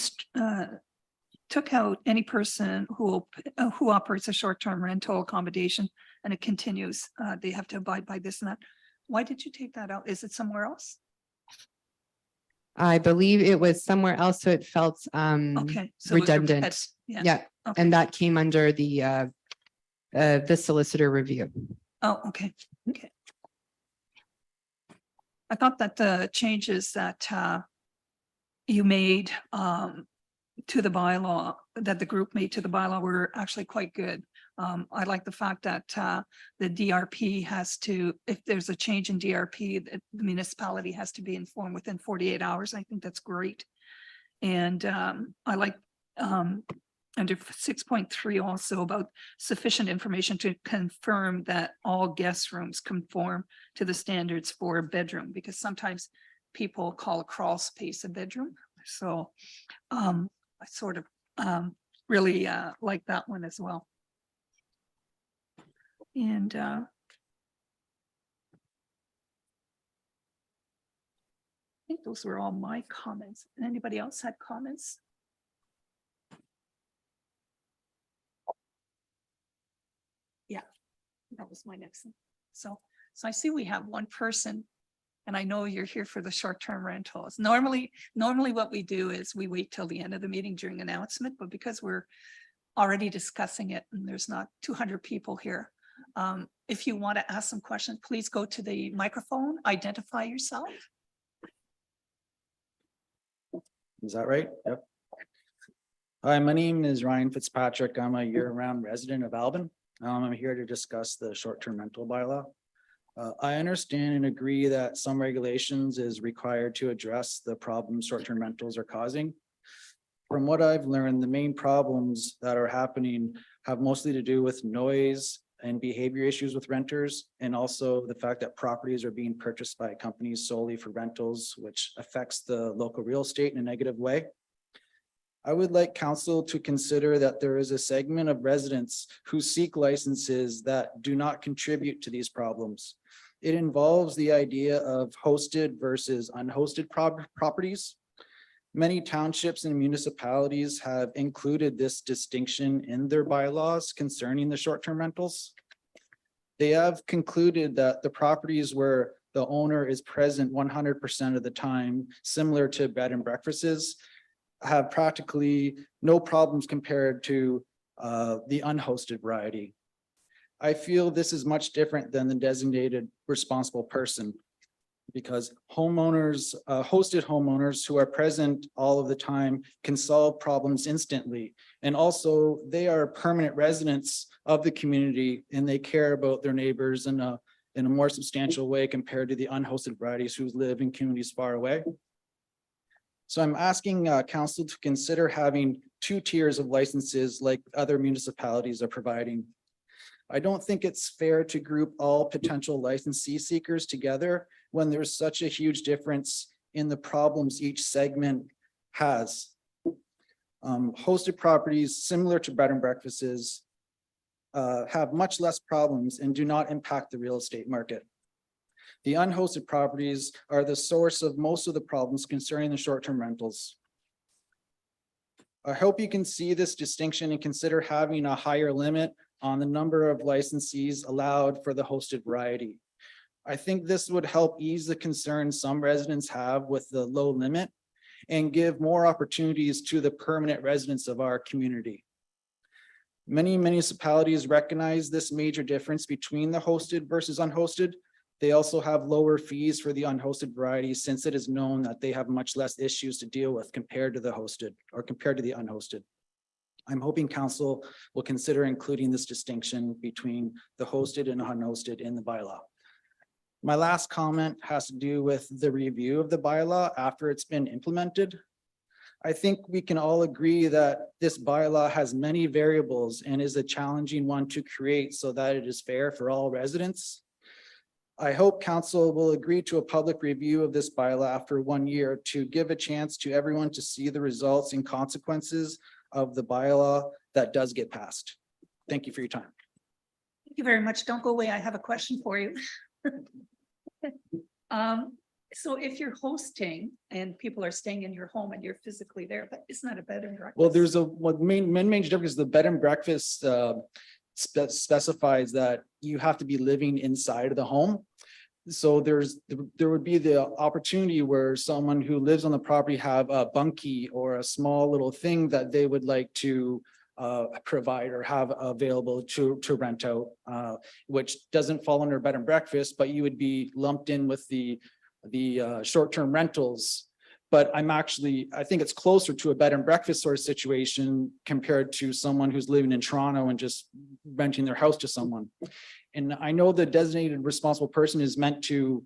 took out any person who operates a short-term rental accommodation and it continues, they have to abide by this and that. Why did you take that out? Is it somewhere else? I believe it was somewhere else, so it felt Okay. so it was your pet- redundant. Yeah, Okay. and that came under the solicitor review. Oh, okay, okay. I thought that the changes that you made to the bylaw, that the group made to the bylaw were actually quite good. I like the fact that the DRP has to, if there's a change in DRP, the municipality has to be informed within 48 hours. I think that's great. And I like under 6.3 also about sufficient information to confirm that all guest rooms conform to the standards for a bedroom, because sometimes people call a crawl space a bedroom. So I sort of really like that one as well. And I think those were all my comments. Anybody else had comments? Yeah, that was my next thing. So I see we have one person, and I know you're here for the short-term rentals. Normally what we do is we wait till the end of the meeting during announcement, but because we're already discussing it and there's not 200 people here, if you want to ask some questions, please go to the microphone, identify yourself. Is that right? Yep. Hi, my name is Ryan Fitzpatrick. I'm a year-round resident of Albin. I'm here to discuss the short-term rental bylaw. I understand and agree that some regulations is required to address the problems short-term rentals are causing. From what I've learned, the main problems that are happening have mostly to do with noise and behavior issues with renters, and also the fact that properties are being purchased by companies solely for rentals, which affects the local real estate in a negative way. I would like council to consider that there is a segment of residents who seek licenses that do not contribute to these problems. It involves the idea of hosted versus unhosted properties. Many townships and municipalities have included this distinction in their bylaws concerning the short-term rentals. They have concluded that the properties where the owner is present 100% of the time, similar to bed and breakfasts, have practically no problems compared to the unhosted variety. I feel this is much different than the designated responsible person, because homeowners, hosted homeowners who are present all of the time can solve problems instantly. And also they are permanent residents of the community and they care about their neighbors in a more substantial way compared to the unhosted varieties who live in communities far away. So I'm asking council to consider having 2 tiers of licenses like other municipalities are providing. I don't think it's fair to group all potential licensee seekers together when there's such a huge difference in the problems each segment has. Hosted properties similar to bed and breakfasts have much less problems and do not impact the real estate market. The unhosted properties are the source of most of the problems concerning the short-term rentals. I hope you can see this distinction and consider having a higher limit on the number of licensees allowed for the hosted variety. I think this would help ease the concerns some residents have with the low limit and give more opportunities to the permanent residents of our community. Many municipalities recognize this major difference between the hosted versus unhosted. They also have lower fees for the unhosted variety since it is known that they have much less issues to deal with compared to the hosted or compared to the unhosted. I'm hoping council will consider including this distinction between the hosted and unhosted in the bylaw. My last comment has to do with the review of the bylaw after it's been implemented. I think we can all agree that this bylaw has many variables and is a challenging one to create so that it is fair for all residents. I hope council will agree to a public review of this bylaw after 1 year to give a chance to everyone to see the results and consequences of the bylaw that does get passed. Thank you for your time. Thank you very much. Don't go away. I have a question for you. So if you're hosting and people are staying in your home and you're physically there, but isn't that a bed and breakfast? Well, there's a main difference. The bed and breakfast specifies that you have to be living inside of the home. so there would be the opportunity where someone who lives on the property have a bunkie or a small little thing that they would like to provide or have available to rent out, which doesn't fall under bed and breakfast, but you would be lumped in with the short-term rentals. But I think it's closer to a bed and breakfast sort of situation compared to someone who's living in Toronto and just renting their house to someone. And I know the designated responsible person is meant to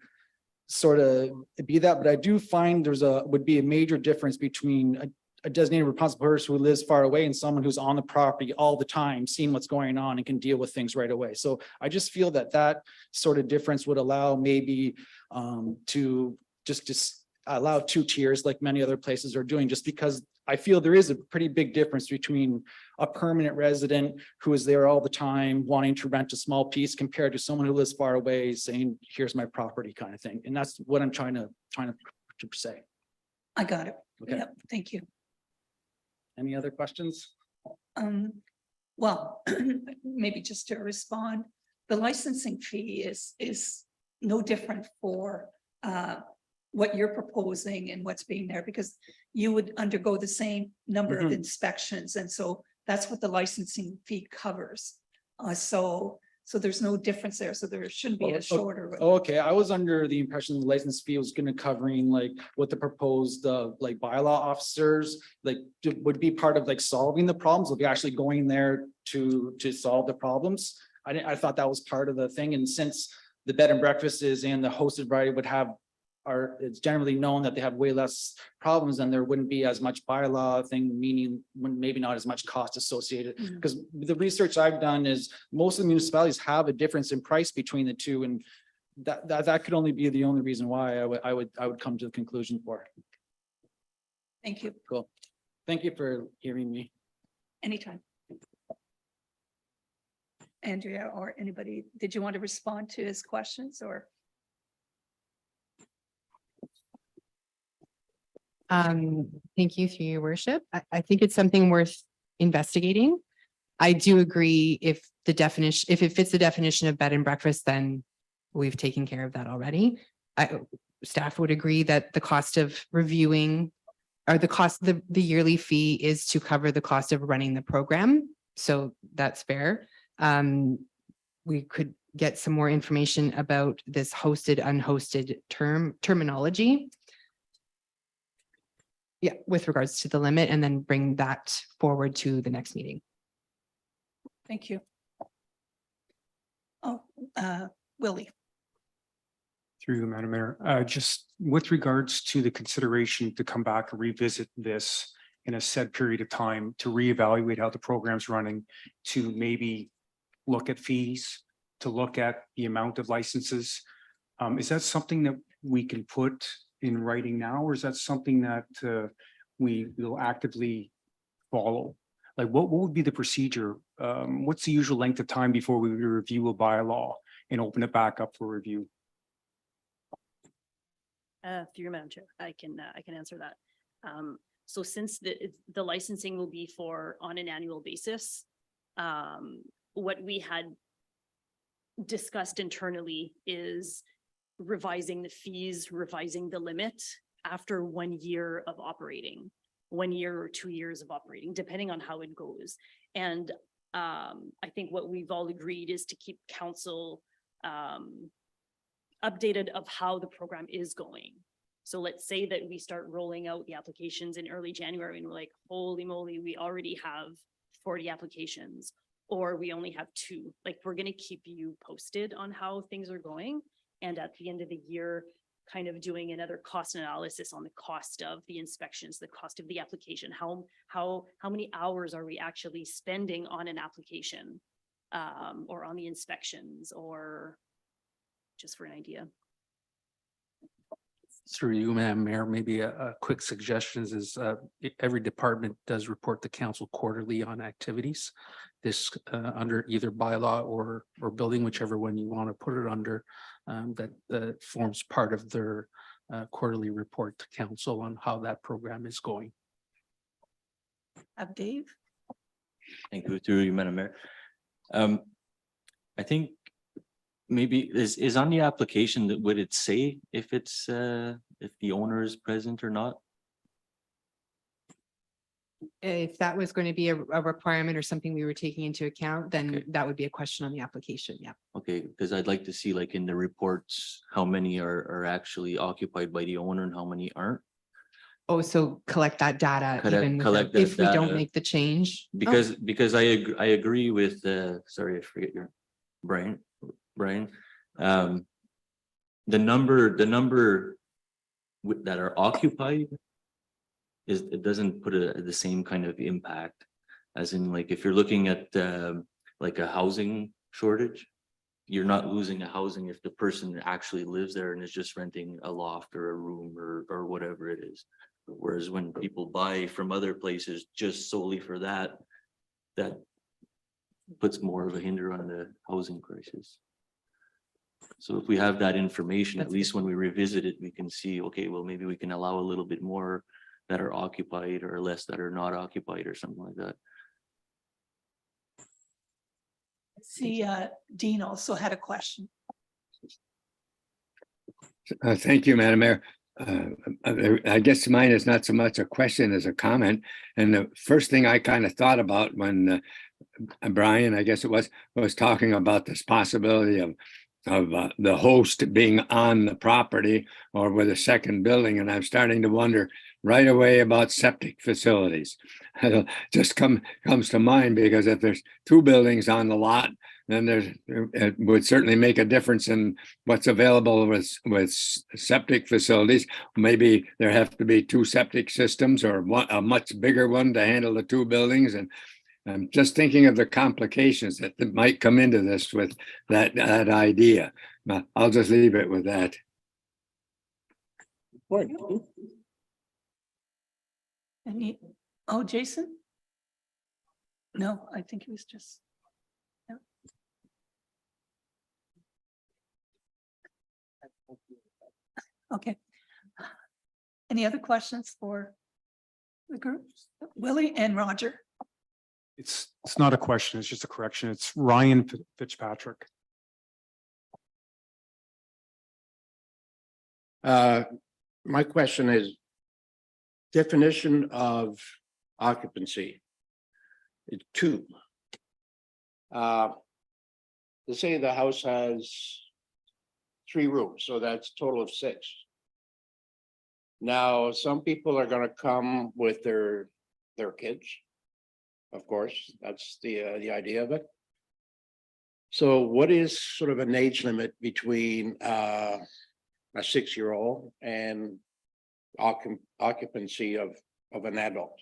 sort of be that, but I do find would be a major difference between a designated responsible person who lives far away and someone who's on the property all the time, seeing what's going on and can deal with things right away. So I just feel that sort of difference would allow maybe to just allow 2 tiers like many other places are doing, just because I feel there is a pretty big difference between a permanent resident who is there all the time wanting to rent a small piece compared to someone who lives far away saying, here's my property kind of thing. And that's what I'm trying to say. I got it. Okay. Yep, thank you. Any other questions? Well, maybe just to respond, the licensing fee is no different for what you're proposing and what's being there, because you would undergo the same number of inspections. And so that's what the licensing fee covers. So there's no difference there. So there shouldn't be a shorter. Okay, I was under the impression the license fee was gonna covering like what the proposed like bylaw officers like would be part of like solving the problems, will be actually going there to solve the problems. I thought that was part of the thing. And since the bed and breakfasts and the hosted variety would have it's generally known that they have way less problems, and there wouldn't be as much bylaw thing, meaning maybe not as much cost associated. Because the research I've done is most of the municipalities have a difference in price between the two, and that could only be the only reason why I would come to the conclusion for. Thank you. Cool. Thank you for hearing me. Anytime. Andrea or anybody, did you want to respond to his questions or? Thank you, through your worship. I think it's something worth investigating. I do agree if it fits the definition of bed and breakfast, then we've taken care of that already. Staff would agree that the cost of reviewing or the yearly fee is to cover the cost of running the program. So that's fair. We could get some more information about this hosted, unhosted terminology. Yeah, with regards to the limit, and then bring that forward to the next meeting. Thank you. Oh, Willie. Through you, Madam Mayor, just with regards to the consideration to come back and revisit this in a set period of time to reevaluate how the program's running, to maybe look at fees, to look at the amount of licenses. Is that something that we can put in writing now, or is that something that we will actively follow? Like what would be the procedure? What's the usual length of time before we review a bylaw and open it back up for review? Through your Madam Chair, I can answer that. So since the licensing will be on an annual basis, what we had discussed internally is revising the fees, revising the limit after 1 year of operating, 1 year or 2 years of operating, depending on how it goes. And I think what we've all agreed is to keep council updated of how the program is going. So let's say that we start rolling out the applications in early January and we're like, holy moly, we already have 40 applications, or we only have 2. Like, we're going to keep you posted on how things are going. And at the end of the year, kind of doing another cost analysis on the cost of the inspections, the cost of the application, how many hours are we actually spending on an application or on the inspections, or just for an idea. Through you, Madam Mayor, maybe a quick suggestion is every department does report to council quarterly on activities. This under either bylaw or building, whichever one you want to put it under, that forms part of their quarterly report to council on how that program is going. Dave. Thank you, through you, Madam Mayor. I think maybe is on the application that would it say if it's if the owner is present or not? If that was going to be a requirement or something we were taking into account, then Okay. that would be a question on the application. Yeah. Okay, because I'd like to see like in the reports, how many are actually occupied by the owner and how many aren't. Oh, so collect that data even Collect without- that if we don't data. make the change. Oh, Because I agree with sorry, I forget your Brian. The number that are occupied it doesn't put the same kind of impact as in like if you're looking at like a housing shortage, you're not losing a housing if the person actually lives there and is just renting a loft or a room or whatever it is. Whereas when people buy from other places just solely for that, that puts more of a hinder on the housing crisis. So if we have that information, at That's least when we revisit it, we can see, okay, well, maybe we can allow a little bit more that are occupied or less that are not occupied or something like that. See, Dean also had a question. Thank you, Madam Mayor. I guess mine is not so much a question as a comment. And the first thing I kind of thought about when Brian, I guess it was talking about this possibility of the host being on the property or with a second building. And I'm starting to wonder right away about septic facilities. It just comes to mind because if there's two buildings on the lot, then it would certainly make a difference in what's available with septic facilities. Maybe there have to be two septic systems or a much bigger one to handle the two buildings. And I'm just thinking of the complications that might come into this with that idea. I'll just leave it with that. Oh, Jason? No, I think it was just. Yeah. Okay. Any other questions for the group? Willie and Roger? It's not a question, it's just a correction. It's Ryan Fitzpatrick. My question is definition of occupancy. It's two. Let's say the house has 3 rooms, so that's a total of 6. Now, some people are gonna come with their kids. Of course, that's the idea of it. So what is sort of an age limit between a 6-year-old and occupancy of an adult?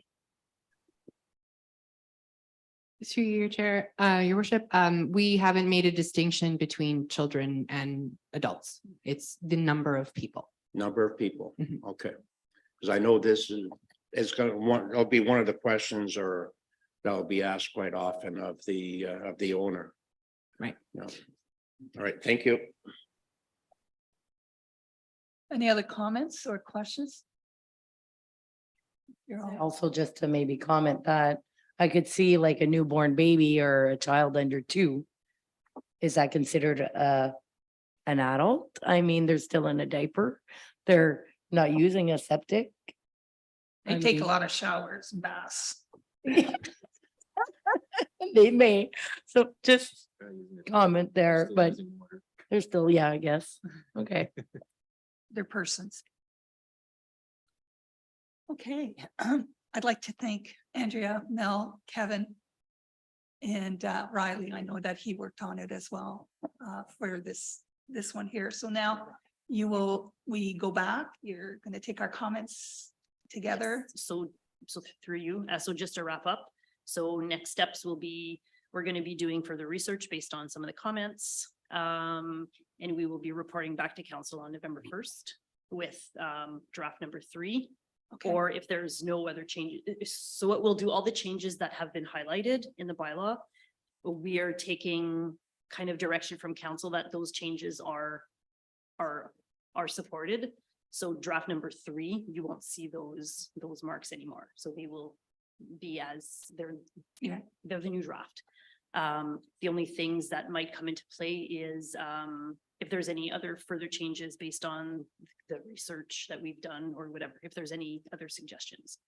Through your chair, your worship, we haven't made a distinction between children and adults. It's the number of people. Number of people, Mhm. okay. Because I know this is it'll be one of the questions or that'll be asked quite often of the owner. Right. Yeah. All right, thank you. Any other comments or questions? You're all. Also, just to maybe comment that I could see like a newborn baby or a child under 2. Is that considered an adult? I mean, they're still in a diaper. They're not using a septic. They I take a mean- lot of showers and baths. They may, so just comment there, but they're still, yeah, I guess. Okay. They're persons. Okay, I'd like to thank Andrea, Mel, Kevin, and Riley. I know that he worked on it as well for this one here. So now we go back. You're going to take our comments together. So through you, so just to wrap up, so next steps will be, we're going to be doing further research based on some of the comments. And we will be reporting back to council on November 1st with draft number 3. Okay. Or if there's no other changes, so it will do all the changes that have been highlighted in the bylaw. We are taking kind of direction from council that those changes are supported. So draft number 3, you won't see those marks anymore. So they will be as they're the new draft. The only things that might come into play is if there's any other further changes based on the research that we've done or whatever, if there's any other suggestions.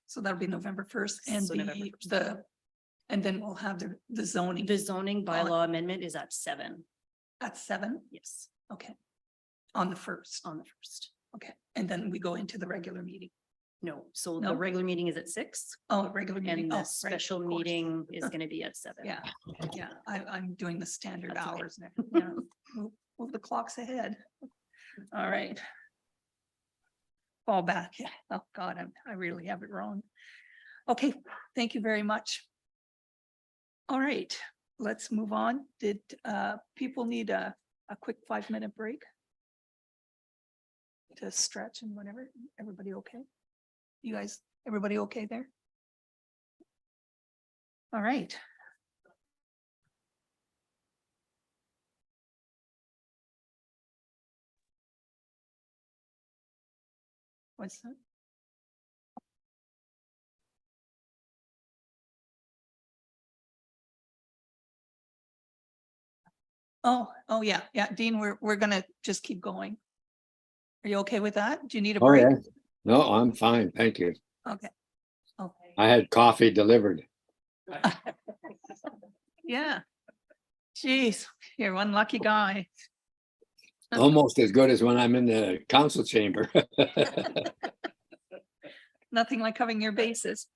So that'll be November 1st and So November 1st. and then we'll have the zoning The zoning bylaw amendment is at 7. at 7. Yes, Okay. On the 1st. on the 1st. Okay. And then we go into the regular meeting. No, so No? the regular meeting is at 6 Oh, regular meeting. and Oh, the right, special of course. meeting is going to be at 7. Yeah, yeah, I'm doing the standard That's okay. hours now. Yeah, move the clocks ahead. All right. Fall back. Yeah. Oh, God, I really have it wrong. Okay, thank you very much. All right, let's move on. Did people need a quick 5-minute break? To stretch and whatever? Everybody okay? You guys, everybody okay there? All right. What's that? Oh, yeah, Dean, we're gonna just keep going. Are you okay with that? Do you need a Oh, break? yeah. No, I'm fine. Thank you. Okay. Okay. I had coffee delivered. Yeah. Jeez, you're one lucky guy. Almost as good as when I'm in the council chamber. Nothing like covering your bases.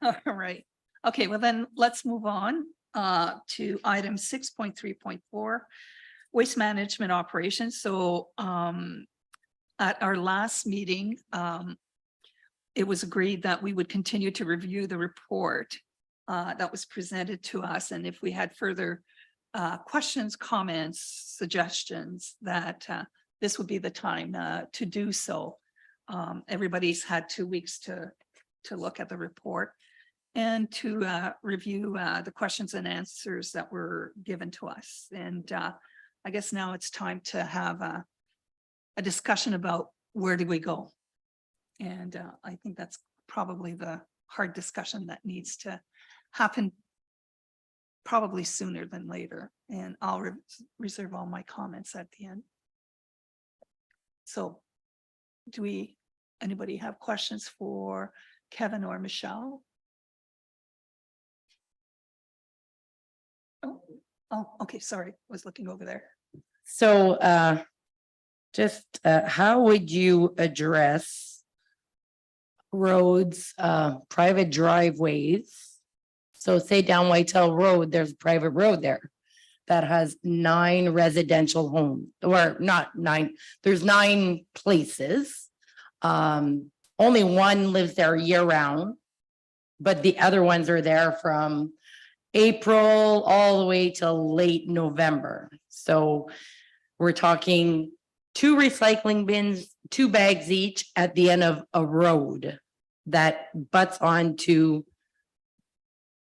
All right. Okay, well then let's move on to item 6.3.4, waste management operations. So at our last meeting, it was agreed that we would continue to review the report that was presented to us. And if we had further questions, comments, suggestions, that this would be the time to do so. Everybody's had 2 weeks to look at the report and to review the questions and answers that were given to us. And I guess now it's time to have a discussion about where do we go? And I think that's probably the hard discussion that needs to happen probably sooner than later. And I'll reserve all my comments at the end. So anybody have questions for Kevin or Michelle? Oh, okay, sorry, was looking over there. So how would you address roads, private driveways? So say down Whitetail Road, there's a private road there that has 9 residential homes, or not 9, there's 9 places. Only one lives there year round, but the other ones are there from April all the way till late November. So we're talking 2 recycling bins, 2 bags each at the end of a road that butts onto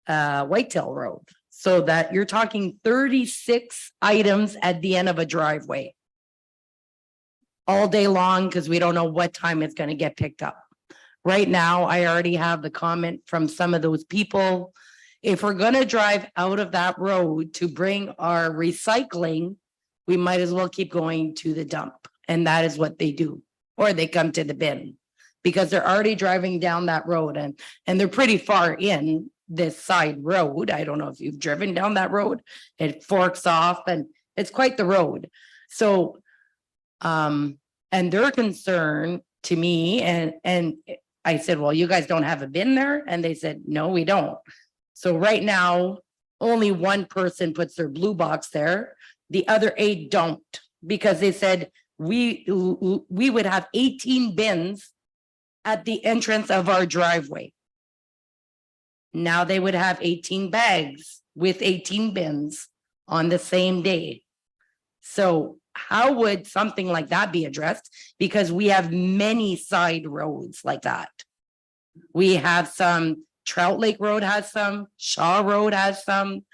Whitetail Road. So that you're talking 36 items at the end of a driveway. All day long, because we don't know what time it's going to get picked up. Right now, I already have the comment from some of those people. If we're going to drive out of that road to bring our recycling, we might as well keep going to the dump. And that is what they do. Or they come to the bin because they're already driving down that road and they're pretty far in this side road. I don't know if you've driven down that road. It forks off and it's quite the road. So, and their concern to me, and I said, well, you guys don't have a bin there? And they said, no, we don't. So right now, only one person puts their blue box there. The other 8 don't, because they said we would have 18 bins at the entrance of our driveway. Now they would have 18 bags with 18 bins on the same day. So how would something like that be addressed? Because we have many side roads like that. We have some, Trout Lake Road has some, Shaw Road has some,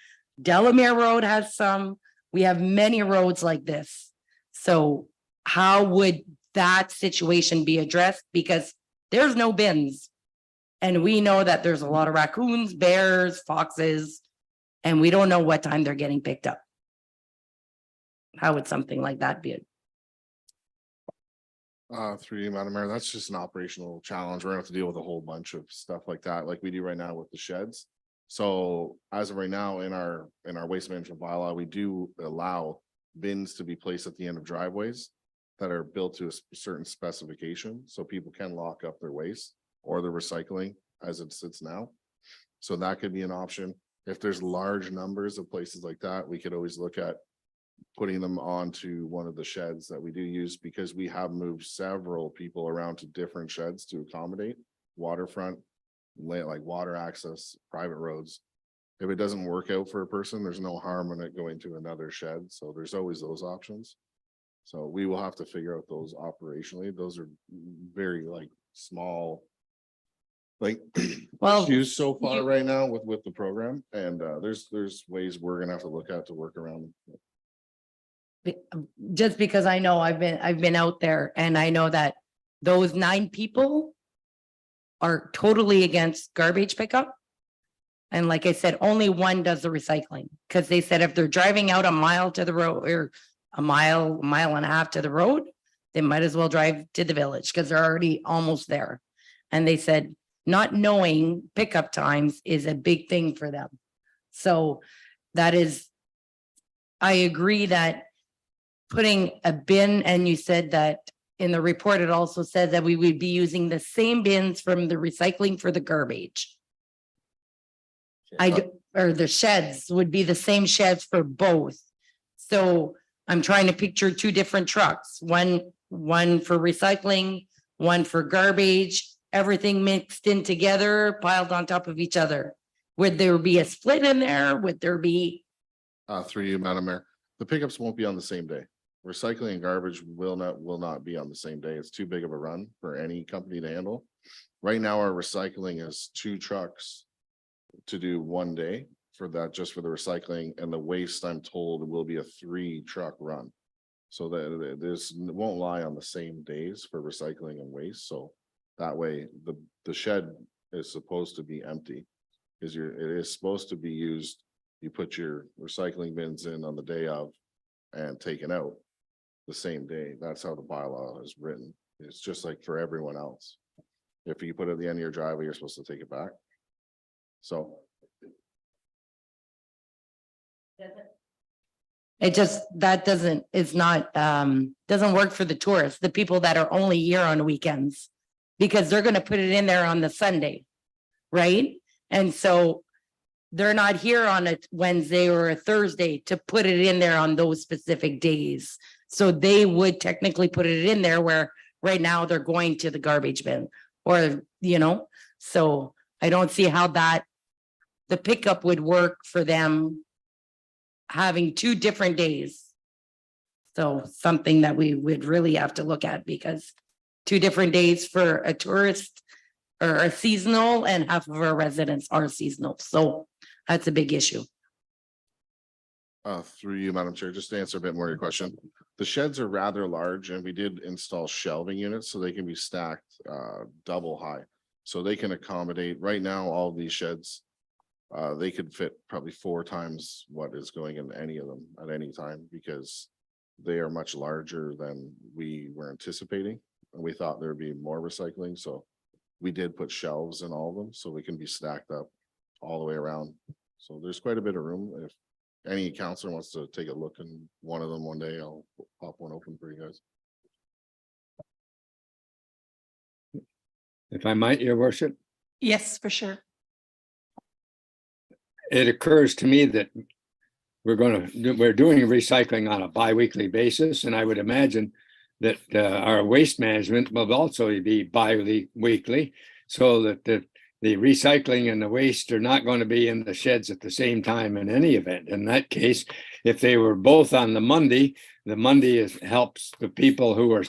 Delamere Road has some. We have many roads like this. So how would that situation be addressed? Because there's no bins And we know that there's a lot of raccoons, bears, foxes, and we don't know what time they're getting picked up. How would something like that be? Through you, Madam Mayor, that's just an operational challenge. We're gonna have to deal with a whole bunch of stuff like that, like we do right now with the sheds. So as of right now, in our waste management bylaw, we do allow bins to be placed at the end of driveways that are built to a certain specification, so people can lock up their waste or the recycling as it sits now. So that could be an option. If there's large numbers of places like that, we could always look at putting them onto one of the sheds that we do use, because we have moved several people around to different sheds to accommodate waterfront, like water access, private roads. If it doesn't work out for a person, there's no harm in it going to another shed. So there's always those options. So we will have to figure out those operationally. Those are very like small, like Well, issues so far you- right now with the program. And there's ways we're gonna have to look at to work around. Just because I know I've been out there and I know that those 9 people are totally against garbage pickup. And like I said, only one does the recycling, because they said if they're driving out a mile to the road or a mile and a half to the road, they might as well drive to the village because they're already almost there. And they said not knowing pickup times is a big thing for them. So that is, I agree that putting a bin, and you said that in the report, it also said that we would be using the same bins from the recycling for the garbage. Or the sheds would be the same sheds for both. So I'm trying to picture 2 different trucks, one for recycling, one for garbage, everything mixed in together, piled on top of each other. Would there be a split in there? Would there be? Through you, Madam Mayor, the pickups won't be on the same day. Recycling and garbage will not be on the same day. It's too big of a run for any company to handle. Right now, our recycling is 2 trucks to do one day for that, just for the recycling, and the waste, I'm told, will be a 3-truck run. So that this won't lie on the same days for recycling and waste. So that way the shed is supposed to be empty, because it is supposed to be used. You put your recycling bins in on the day of and taken out the same day. That's how the bylaw is written. It's just like for everyone else. If you put it at the end of your driveway, you're supposed to take it back. So It just, that doesn't, it's not, doesn't work for the tourists, the people that are only here on weekends. Because they're gonna put it in there on the Sunday, right? And so they're not here on a Wednesday or a Thursday to put it in there on those specific days. So they would technically put it in there where right now they're going to the garbage bin or, so I don't see how the pickup would work for them having 2 different days. So something that we would really have to look at, because 2 different days for a tourist or a seasonal, and half of our residents are seasonal. So that's a big issue. through you, Madam Chair, just to answer a bit more of your question. The sheds are rather large, and we did install shelving units so they can be stacked double high. So they can accommodate, right now, all these sheds, they could fit probably 4 times what is going in any of them at any time, because they are much larger than we were anticipating. And we thought there would be more recycling, so we did put shelves in all of them so we can be stacked up all the way around. So there's quite a bit of room. If any counselor wants to take a look in one of them one day, I'll pop one open for you guys. If I might, your worship, Yes, for sure. it occurs to me that we're doing recycling on a bi-weekly basis, and I would imagine that our waste management will also be bi-weekly, so that the recycling and the waste are not going to be in the sheds at the same time in any event. In that case, if they were both on the Monday helps the people who are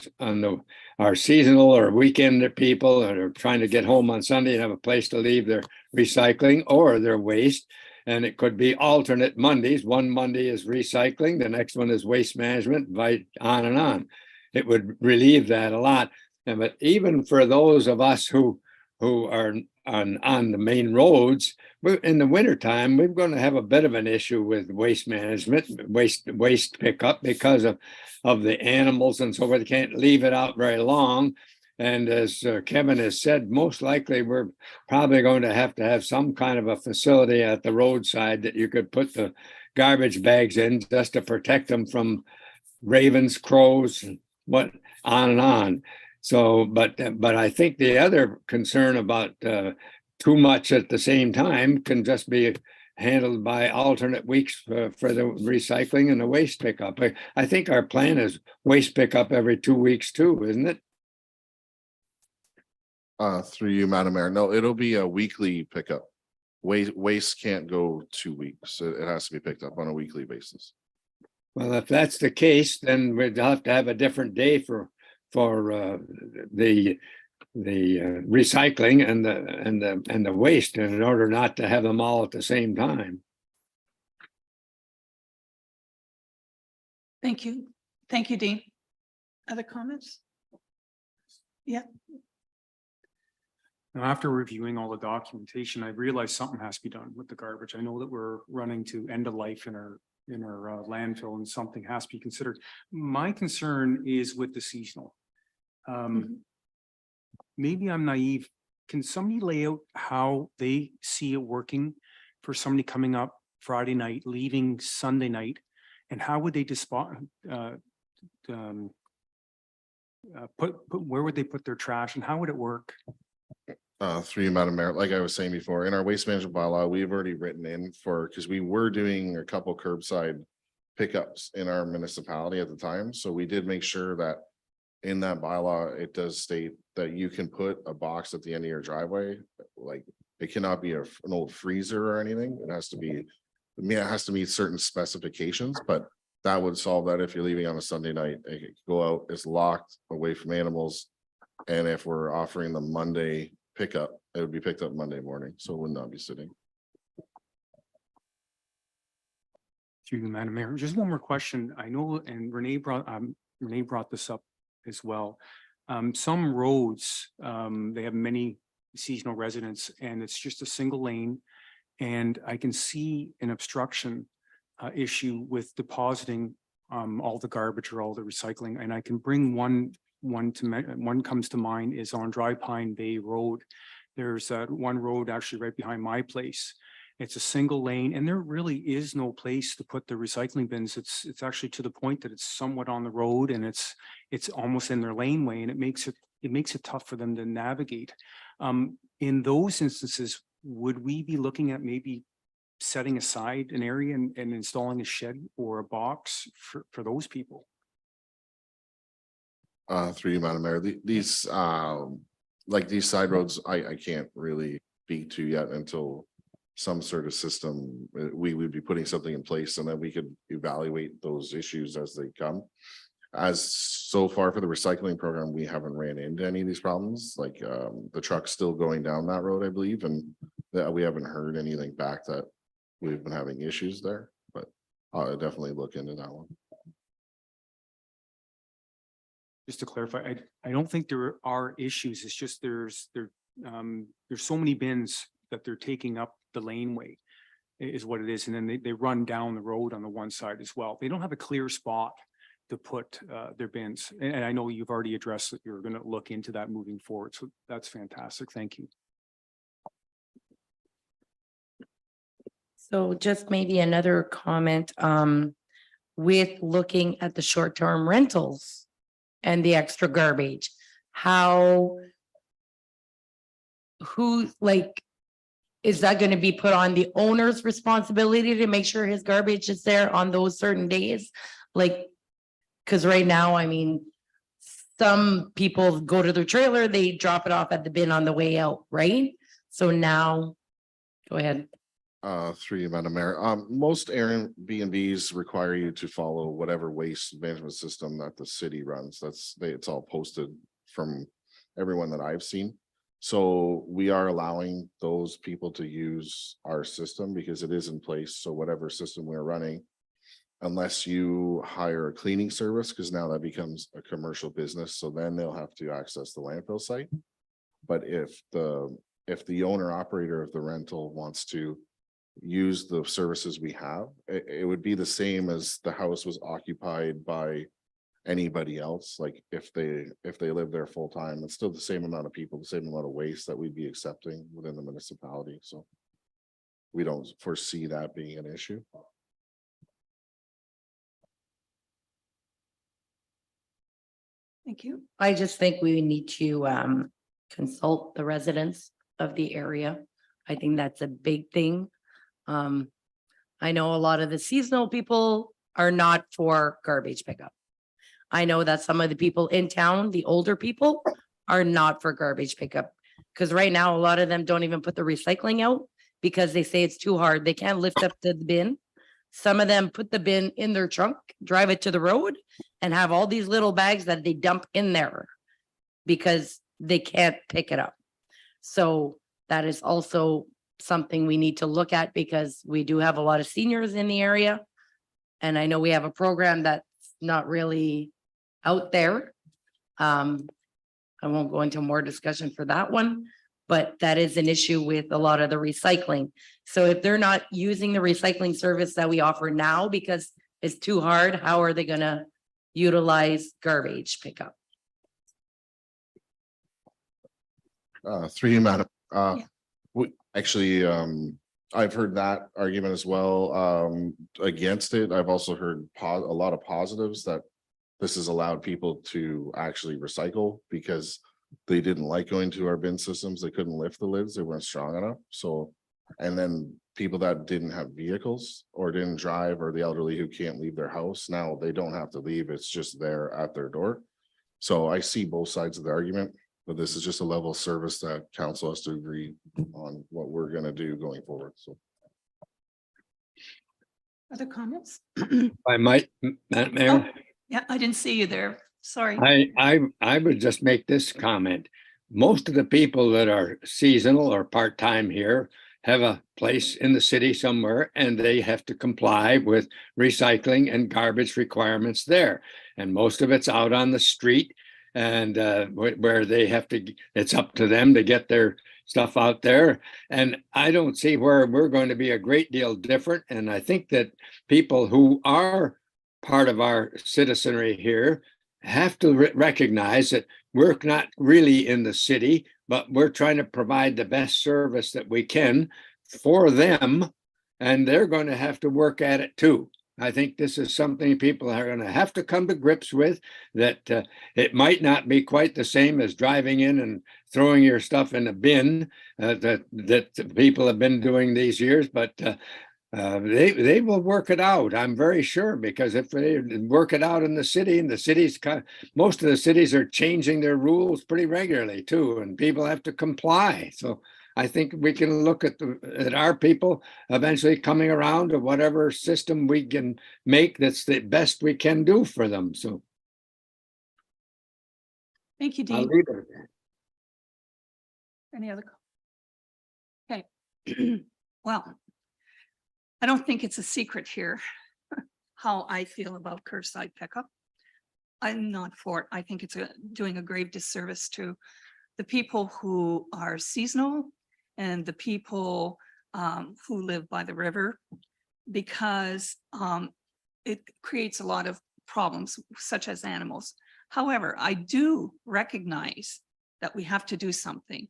our seasonal or weekend people that are trying to get home on Sunday and have a place to leave their recycling or their waste. And it could be alternate Mondays. One Monday is recycling, the next one is waste management, right on and on. It would relieve that a lot. But even for those of us who who are on the main roads. But in the wintertime, we're going to have a bit of an issue with waste management, waste pickup because of the animals and so forth. They can't leave it out very long. And as Kevin has said, most likely we're probably going to have some kind of a facility at the roadside that you could put the garbage bags in just to protect them from ravens, crows, and what on and on. So, but I think the other concern about too much at the same time can just be handled by alternate weeks for the recycling and the waste pickup. I think our plan is waste pickup every 2 weeks too, isn't it? Through you, Madam Mayor. No, it'll be a weekly pickup. Waste can't go 2 weeks. It has to be picked up on a weekly basis. Well, if that's the case, then we'd have to have a different day for the recycling and the waste in order not to have them all at the same time. Thank you. Thank you, Dean. Other comments? Yeah. Now, after reviewing all the documentation, I realized something has to be done with the garbage. I know that we're running to end of life in our landfill, and something has to be considered. My concern is with the seasonal. Maybe I'm naive. Can somebody lay out how they see it working for somebody coming up Friday night, leaving Sunday night, and how would they where would they put their trash, and how would it work? Through you, Madam Mayor, like I was saying before, in our waste management bylaw, we've already written in because we were doing a couple curbside pickups in our municipality at the time. So we did make sure that in that bylaw, it does state that you can put a box at the end of your driveway. Like, it cannot be an old freezer or anything. It has to be, it has to meet certain specifications, but that would solve that. If you're leaving on a Sunday night, it could go out, it's locked away from animals. And if we're offering the Monday pickup, it would be picked up Monday morning, so it would not be sitting. Through you, Madam Mayor, just one more question. I know, and Renee brought this up as well. Some roads, they have many seasonal residents, and it's just a single lane. And I can see an obstruction issue with depositing all the garbage or all the recycling. And I can bring one comes to mind is on Dry Pine Bay Road. There's one road actually right behind my place. It's a single lane, and there really is no place to put the recycling bins. It's actually to the point that it's somewhat on the road, and it's almost in their laneway, and it makes it tough for them to navigate. In those instances, would we be looking at maybe setting aside an area and installing a shed or a box for those people? Through you, Madam Mayor, these like these side roads, I can't really speak to yet until some sort of system. We would be putting something in place, and then we could evaluate those issues as they come. As so far for the recycling program, we haven't ran into any of these problems. Like the truck's still going down that road, I believe, and we haven't heard anything back that we've been having issues there. But I'll definitely look into that one. Just to clarify, I don't think there are issues. It's just there's so many bins that they're taking up the laneway is what it is. And then they run down the road on the one side as well. They don't have a clear spot to put their bins. And I know you've already addressed that you're going to look into that moving forward. So that's fantastic. Thank you. So just maybe another comment, with looking at the short-term rentals and the extra garbage, is that going to be put on the owner's responsibility to make sure his garbage is there on those certain days? Like, because right now, I mean, some people go to their trailer, they drop it off at the bin on the way out, right? So now, go ahead. Through you, Madam Mayor. Most Airbnbs require you to follow whatever waste management system that the city runs. It's all posted from everyone that I've seen. So we are allowing those people to use our system because it is in place. So whatever system we're running, unless you hire a cleaning service, because now that becomes a commercial business. So then they'll have to access the landfill site. But if the owner operator of the rental wants to use the services we have, it would be the same as the house was occupied by anybody else. Like if they live there full time, it's still the same amount of people, the same amount of waste that we'd be accepting within the municipality. So we don't foresee that being an issue. Thank you. I just think we need to consult the residents of the area. I think that's a big thing. I know a lot of the seasonal people are not for garbage pickup. I know that some of the people in town, the older people, are not for garbage pickup. Because right now, a lot of them don't even put the recycling out because they say it's too hard. They can't lift up the bin. Some of them put the bin in their trunk, drive it to the road, and have all these little bags that they dump in there because they can't pick it up. So that is also something we need to look at because we do have a lot of seniors in the area. And I know we have a program that's not really out there. I won't go into more discussion for that one, but that is an issue with a lot of the recycling. So if they're not using the recycling service that we offer now because it's too hard, how are they gonna utilize garbage pickup? Through you, madam. Yeah. We actually, I've heard that argument as well, against it. I've also heard a lot of positives that this has allowed people to actually recycle because they didn't like going to our bin systems. They couldn't lift the lids. They weren't strong enough. So, and then people that didn't have vehicles or didn't drive, or the elderly who can't leave their house, now they don't have to leave. It's just there at their door. So I see both sides of the argument, but this is just a level of service that council has to agree on what we're gonna do going forward. So. Other comments? I might, Madam Mayor. Oh, yeah, I didn't see you there. Sorry. I would just make this comment. Most of the people that are seasonal or part-time here have a place in the city somewhere and they have to comply with recycling and garbage requirements there. And most of it's out on the street and where they have to, it's up to them to get their stuff out there. And I don't see where we're going to be a great deal different. And I think that people who are part of our citizenry here have to recognize that we're not really in the city, but we're trying to provide the best service that we can for them, and they're going to have to work at it too. I think this is something people are going to have to come to grips with, that it might not be quite the same as driving in and throwing your stuff in a bin that people have been doing these years, but they will work it out. I'm very sure, because if they work it out in the city, and the cities, most of the cities are changing their rules pretty regularly too, and people have to comply. So I think we can look at our people eventually coming around to whatever system we can make that's the best we can do for them. So Thank you, I'll Dean. leave it at that. Any other? Okay. Well, I don't think it's a secret here how I feel about curbside pickup. I'm not for it. I think it's doing a grave disservice to the people who are seasonal and the people who live by the river, because it creates a lot of problems, such as animals. However, I do recognize that we have to do something.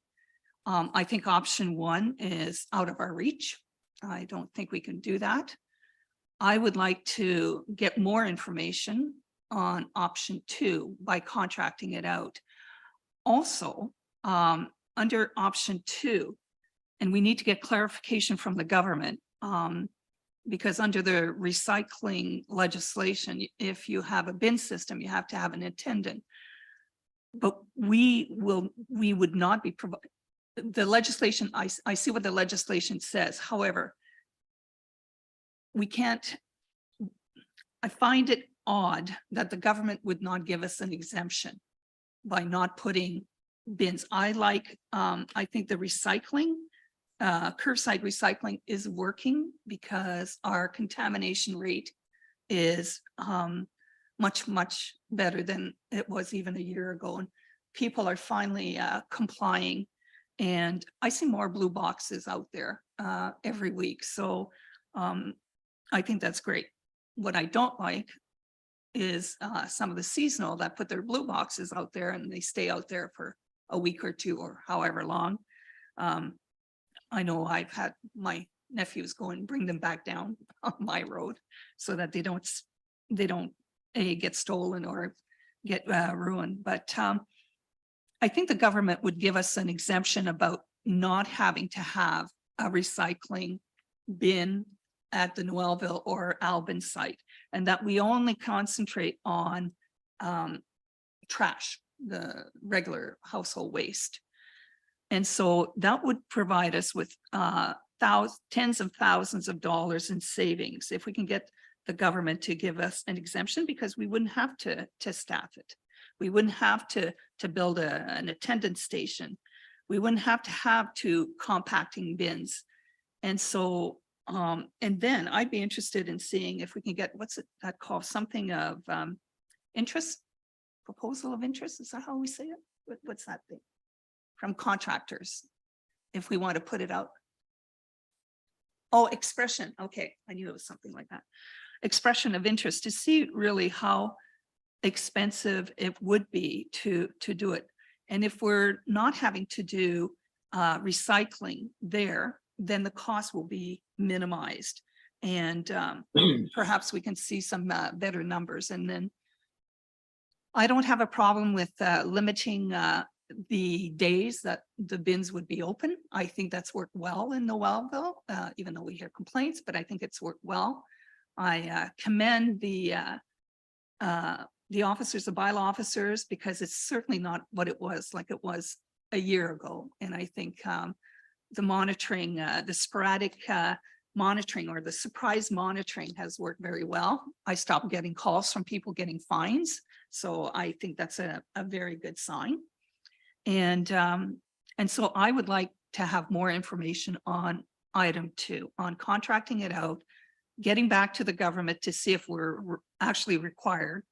I think option one is out of our reach. I don't think we can do that. I would like to get more information on option two by contracting it out. Also, under option two, and we need to get clarification from the government, because under the recycling legislation, if you have a bin system, you have to have an attendant. But we would not be providing the legislation. I see what the legislation says. However, we can't, I find it odd that the government would not give us an exemption by not putting bins. I think the recycling, curbside recycling is working because our contamination rate is much better than it was even a year ago. And people are finally complying. And I see more blue boxes out there every week. So I think that's great. What I don't like is some of the seasonal that put their blue boxes out there and they stay out there for a week or two or however long. I know I've had my nephews go and bring them back down on my road so that they don't get stolen or get ruined. But I think the government would give us an exemption about not having to have a recycling bin at the Noelville or Albin site, and that we only concentrate on trash, the regular household waste. And so that would provide us with tens of thousands of dollars in savings if we can get the government to give us an exemption, because we wouldn't have to staff it. We wouldn't have to build an attendance station. We wouldn't have to have 2 compacting bins. And so, and then I'd be interested in seeing if we can get, what's it that called, something of interest, proposal of interest, is that how we say it? What's that thing? From contractors, if we want to put it out. Oh, expression, okay, I knew it was something like that. Expression of interest, to see really how expensive it would be to do it. And if we're not having to do recycling there, then the cost will be minimized. And perhaps we can see some better numbers. And then I don't have a problem with limiting the days that the bins would be open. I think that's worked well in Noelville, even though we hear complaints, but I think it's worked well. I commend the officers, the bylaw officers, because it's certainly not what it was like it was a year ago. And I think the monitoring, the sporadic monitoring or the surprise monitoring has worked very well. I stopped getting calls from people getting fines. So I think that's a very good sign. And so I would like to have more information on item 2, on contracting it out, getting back to the government to see if we're actually required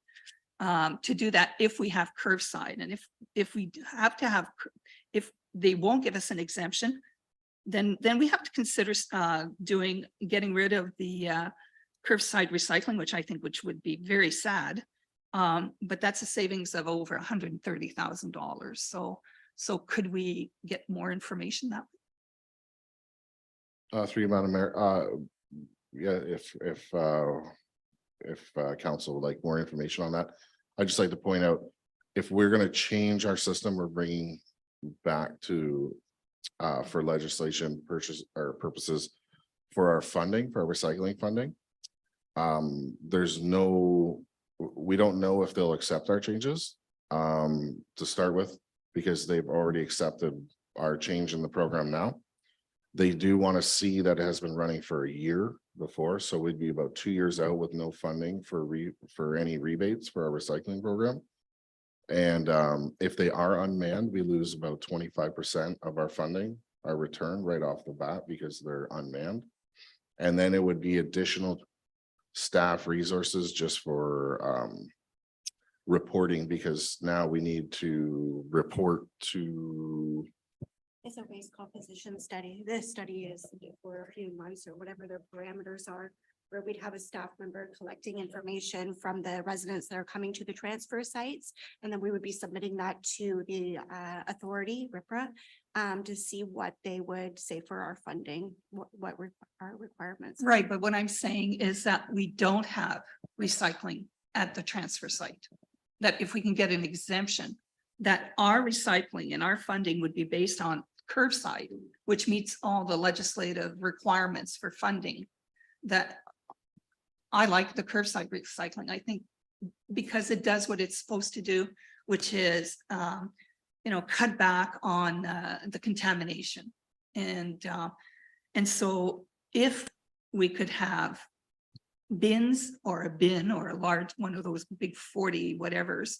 to do that if we have curbside. And if we have to have, if they won't give us an exemption, then we have to consider getting rid of the curbside recycling, which I think would be very sad. But that's a savings of over $130,000. So could we get more information that way? Through you, Madam Mayor, yeah, if council would like more information on that, I'd just like to point out, if we're going to change our system, we're bringing back to for legislation purposes for our funding, for our recycling funding. We don't know if they'll accept our changes to start with, because they've already accepted our change in the program now. They do want to see that it has been running for a year before, so we'd be about 2 years out with no funding for any rebates for our recycling program. And if they are unmanned, we lose about 25% of our funding, our return right off the bat, because they're unmanned. And then it would be additional staff resources just for reporting, because now we need to report to. It's a waste composition study. This study is for a few months or whatever their parameters are, where we'd have a staff member collecting information from the residents that are coming to the transfer sites. And then we would be submitting that to the authority, RIPRA, to see what they would say for our funding, what our requirements. Right, but what I'm saying is that we don't have recycling at the transfer site. That if we can get an exemption, that our recycling and our funding would be based on curbside, which meets all the legislative requirements for funding. That I like the curbside recycling, I think, because it does what it's supposed to do, which is, cut back on the contamination. And so if we could have bins or a bin or a large one of those big 40 whatevers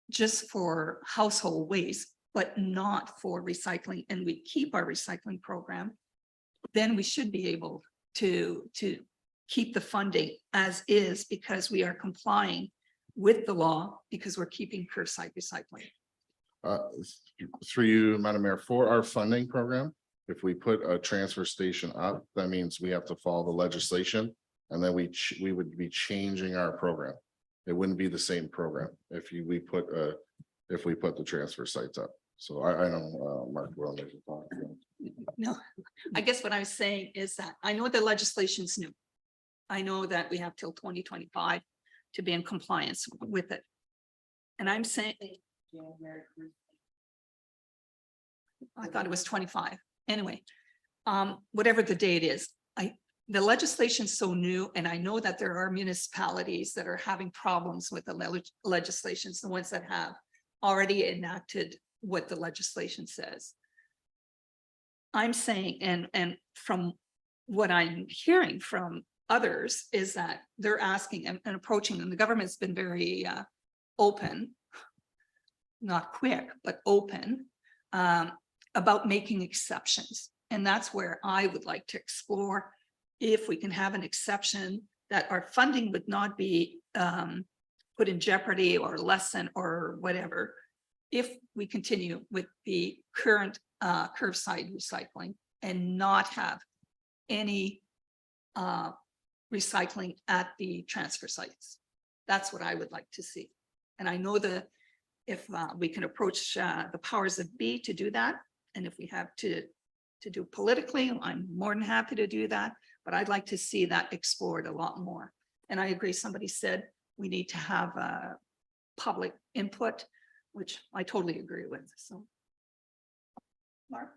just for household waste, but not for recycling, and we keep our recycling program, then we should be able to keep the funding as is, because we are complying with the law, because we're keeping curbside recycling. Through you, Madam Mayor, for our funding program, if we put a transfer station up, that means we have to follow the legislation. And then we would be changing our program. It wouldn't be the same program if we put the transfer sites up. So I know, Mark, will make a thought. No, I guess what I was saying is that I know the legislation's new. I know that we have till 2025 to be in compliance with it. And I'm saying. I thought it was 25. Anyway, whatever the date is, the legislation's so new, and I know that there are municipalities that are having problems with the legislations, the ones that have already enacted what the legislation says. I'm saying, and from what I'm hearing from others is that they're asking and approaching, and the government's been very open, not quick, but open, about making exceptions. And that's where I would like to explore if we can have an exception that our funding would not be put in jeopardy or lessen or whatever, if we continue with the current curbside recycling and not have any recycling at the transfer sites. That's what I would like to see. And I know that if we can approach the powers that be to do that, and if we have to do politically, I'm more than happy to do that, but I'd like to see that explored a lot more. And I agree, somebody said we need to have public input, which I totally agree with, so. Mark?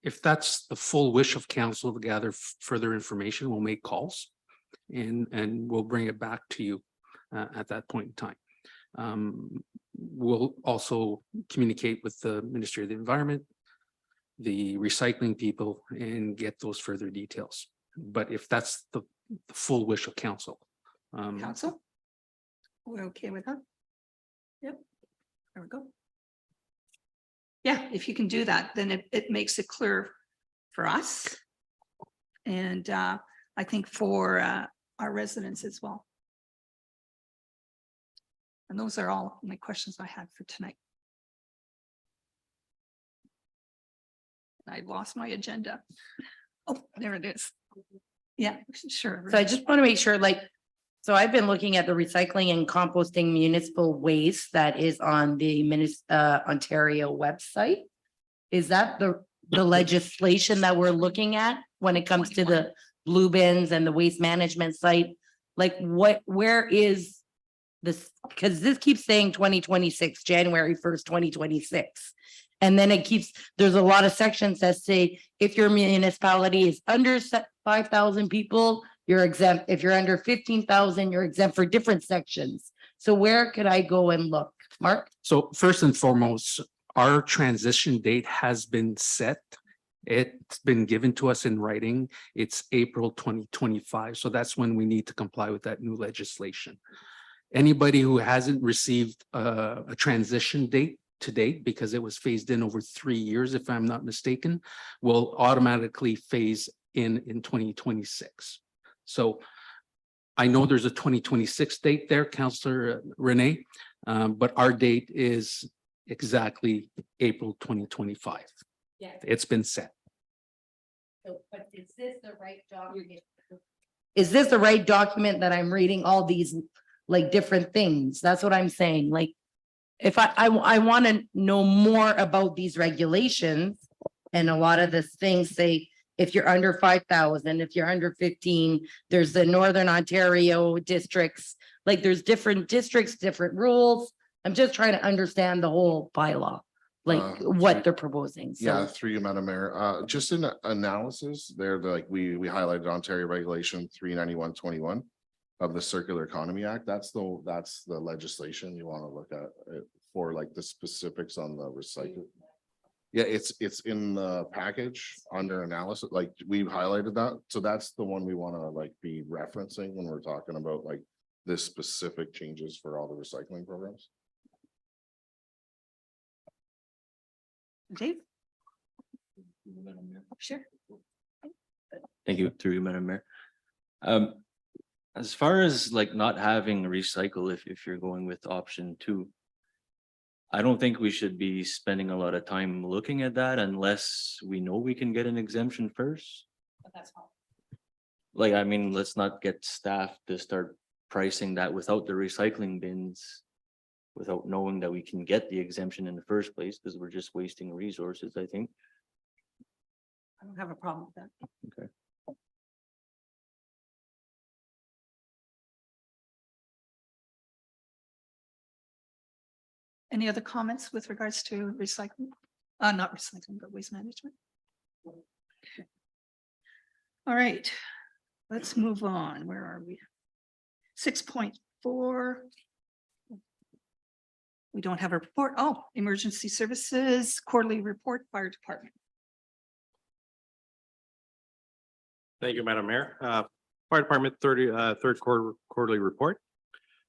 If that's the full wish of council to gather further information, we'll make calls and we'll bring it back to you at that point in time. We'll also communicate with the Ministry of the Environment, the recycling people, and get those further details. But if that's the full wish of council. Council? We're okay with that? Yep, there we go. Yeah, if you can do that, then it makes it clear for us. And I think for our residents as well. And those are all my questions I had for tonight. I lost my agenda. Oh, there it is. Yeah, sure. So I just want to make sure, like, so I've been looking at the recycling and composting municipal waste that is on the Ontario website. Is that the legislation that we're looking at when it comes to the blue bins and the waste management site? Like where is this? Because this keeps saying 2026, January 1st, 2026. And then there's a lot of sections that say if your municipality is under 5,000 people, you're exempt. If you're under 15,000, you're exempt for different sections. So where could I go and look? Mark? So first and foremost, our transition date has been set. It's been given to us in writing. It's April 2025. So that's when we need to comply with that new legislation. Anybody who hasn't received a transition date to date, because it was phased in over 3 years, if I'm not mistaken, will automatically phase in 2026. So I know there's a 2026 date there, Councillor Renee, but our date is exactly April 2025. Yeah. It's been set. But is this the right document? Is this the right document that I'm reading all these like different things? That's what I'm saying. Like, if I want to know more about these regulations, and a lot of the things say, if you're under 5,000, if you're under 15, there's the Northern Ontario districts, like there's different districts, different rules. I'm just trying to understand the whole bylaw, like what they're proposing. So. Yeah, through you, Madam Mayor, just in analysis there, like we highlighted Ontario Regulation 39121 of the Circular Economy Act. That's the legislation you want to look at for like the specifics on the recycling. Yeah, it's in the package under analysis, like we've highlighted that. So that's the one we want to like be referencing when we're talking about like this specific changes for all the recycling programs. Dave? Sure. Thank you, through you, Madam Mayor. As far as like not having recycle, if you're going with option 2, I don't think we should be spending a lot of time looking at that unless we know we can get an exemption first. Like, I mean, let's not get staff to start pricing that without the recycling bins. Without knowing that we can get the exemption in the first place, because we're just wasting resources, I think. I don't have a problem with that. Okay. Any other comments with regards to recycling? Not recycling, but waste management? All right, let's move on. Where are we? 6.4. We don't have a report. Oh, emergency services quarterly report, fire department. Thank you, Madam Mayor. Fire Department third quarterly report.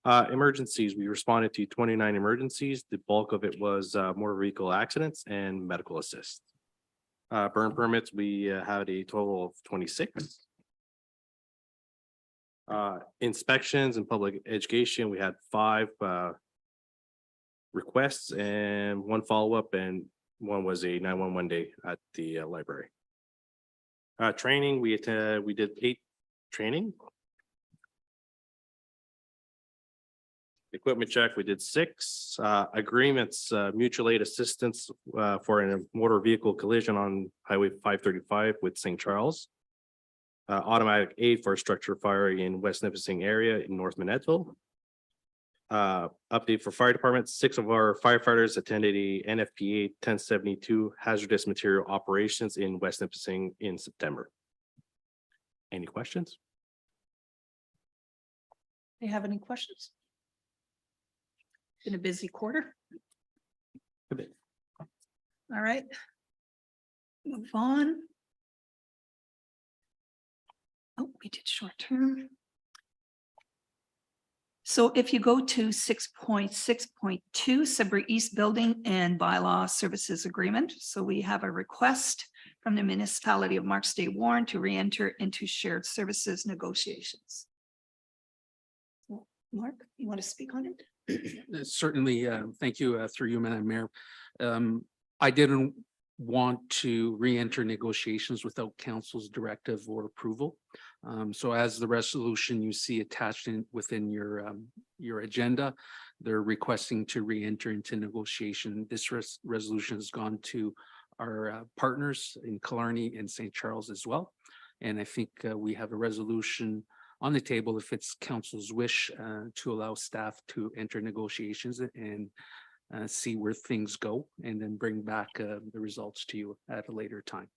Emergencies, we responded to 29 emergencies. The bulk of it was motor vehicle accidents and medical assist. Burn permits, we had a total of 26. Inspections and public education, we had 5 requests and 1 follow-up, and 1 was a 911 day at the library. Training, we did 8 training. Equipment check, we did 6 agreements, mutual aid assistance for a motor vehicle collision on Highway 535 with St. Charles. Automatic aid for a structure fire in West Nipissing area in North Manetto. Update for fire department, 6 of our firefighters attended a NFPA 1072 hazardous material operations in West Nipissing in September. Any questions? Do you have any questions? Been a busy quarter. A bit. All right. Move on. Oh, we did short term. So if you go to 6.6.2 Sudbury East Building and Bylaw Services Agreement. So we have a request from the municipality of Marks Day Warren to re-enter into shared services negotiations. Mark, you want to speak on it? Certainly, thank you, through you, Madam Mayor. I didn't want to re-enter negotiations without council's directive or approval. So as the resolution you see attached within your agenda, they're requesting to re-enter into negotiation. This resolution has gone to our partners in Killarney and St. Charles as well. And I think we have a resolution on the table if it's council's wish to allow staff to enter negotiations and see where things go and then bring back the results to you at a later time.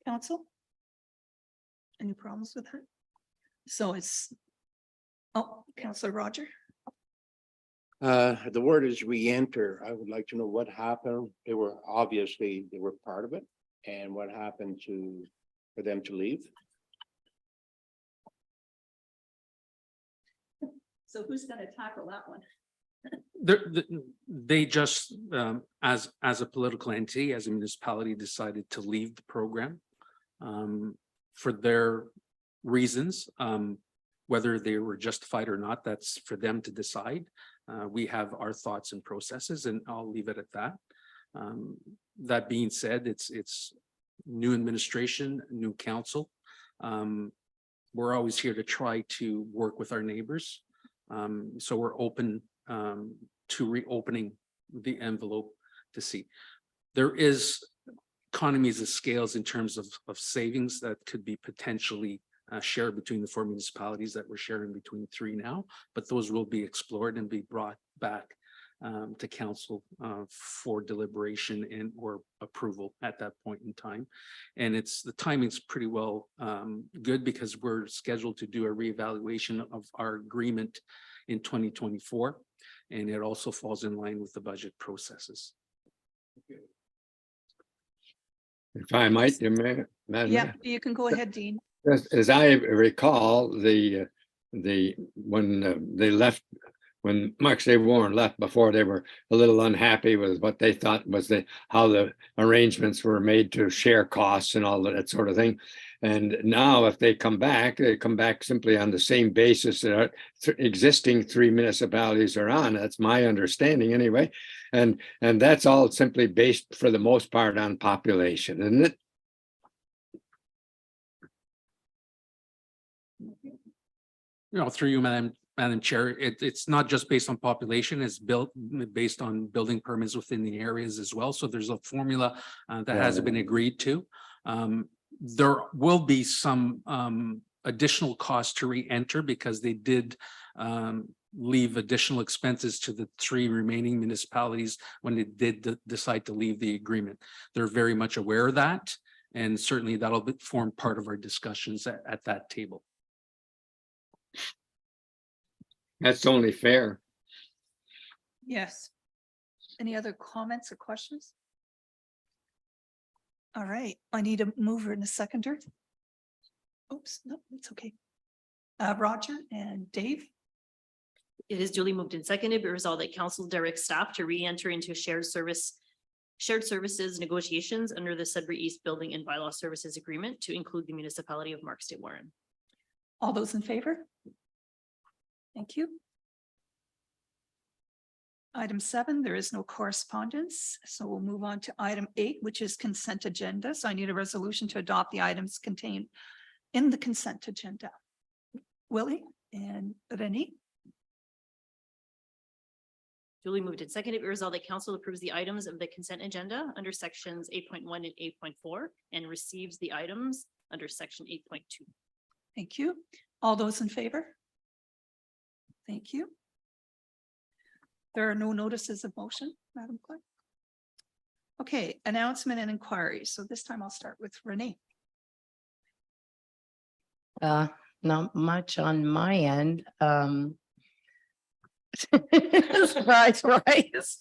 Council? Any problems with that? So it's, oh, Councillor Roger. The word is re-enter. I would like to know what happened. They were part of it, and what happened for them to leave. So who's going to tackle that one? They just, as a political entity, as a municipality, decided to leave the program for their reasons. Whether they were justified or not, that's for them to decide. We have our thoughts and processes, and I'll leave it at that. That being said, it's new administration, new council. We're always here to try to work with our neighbors. So we're open to reopening the envelope to see. There is economies of scales in terms of savings that could be potentially shared between the 4 municipalities that we're sharing between 3 now, but those will be explored and be brought back to council for deliberation and or approval at that point in time. And the timing's pretty well good because we're scheduled to do a reevaluation of our agreement in 2024. And it also falls in line with the budget processes. If I might, Madam Yeah, Mayor. you can go ahead, Dean. As I recall, when they left, when Marks Day Warren left before, they were a little unhappy with what they thought was how the arrangements were made to share costs and all that sort of thing. And now if they come back simply on the same basis that our existing 3 municipalities are on. That's my understanding anyway. And that's all simply based for the most part on population, isn't it? Through you, Madam Chair, it's not just based on population, it's based on building permits within the areas as well. So there's a formula that hasn't been agreed to. There will be some additional costs to re-enter because they did leave additional expenses to the 3 remaining municipalities when they did decide to leave the agreement. They're very much aware of that, and certainly that'll form part of our discussions at that table. That's only fair. Yes. Any other comments or questions? All right, I need a mover and a seconder. Oops, no, it's okay. Roger and Dave, It is duly moved and seconded, but resolved that council directs staff to re-enter into shared services negotiations under the Sudbury East Building and Bylaw Services Agreement to include the municipality of Marks-St. Warren. all those in favor? Thank you. Item 7, there is no correspondence, so we'll move on to item 8, which is consent agenda. So I need a resolution to adopt the items contained in the consent agenda. Willie and Renee, Duly moved and seconded, be resolved that council approves the items of the consent agenda under sections 8.1 and 8.4 and receives the items under section 8.2. thank you. All those in favor? Thank you. There are no notices of motion, Madam Clerk. Okay, announcement and inquiries. So this time I'll start with Renee. Not much on my end. Surprise, surprise.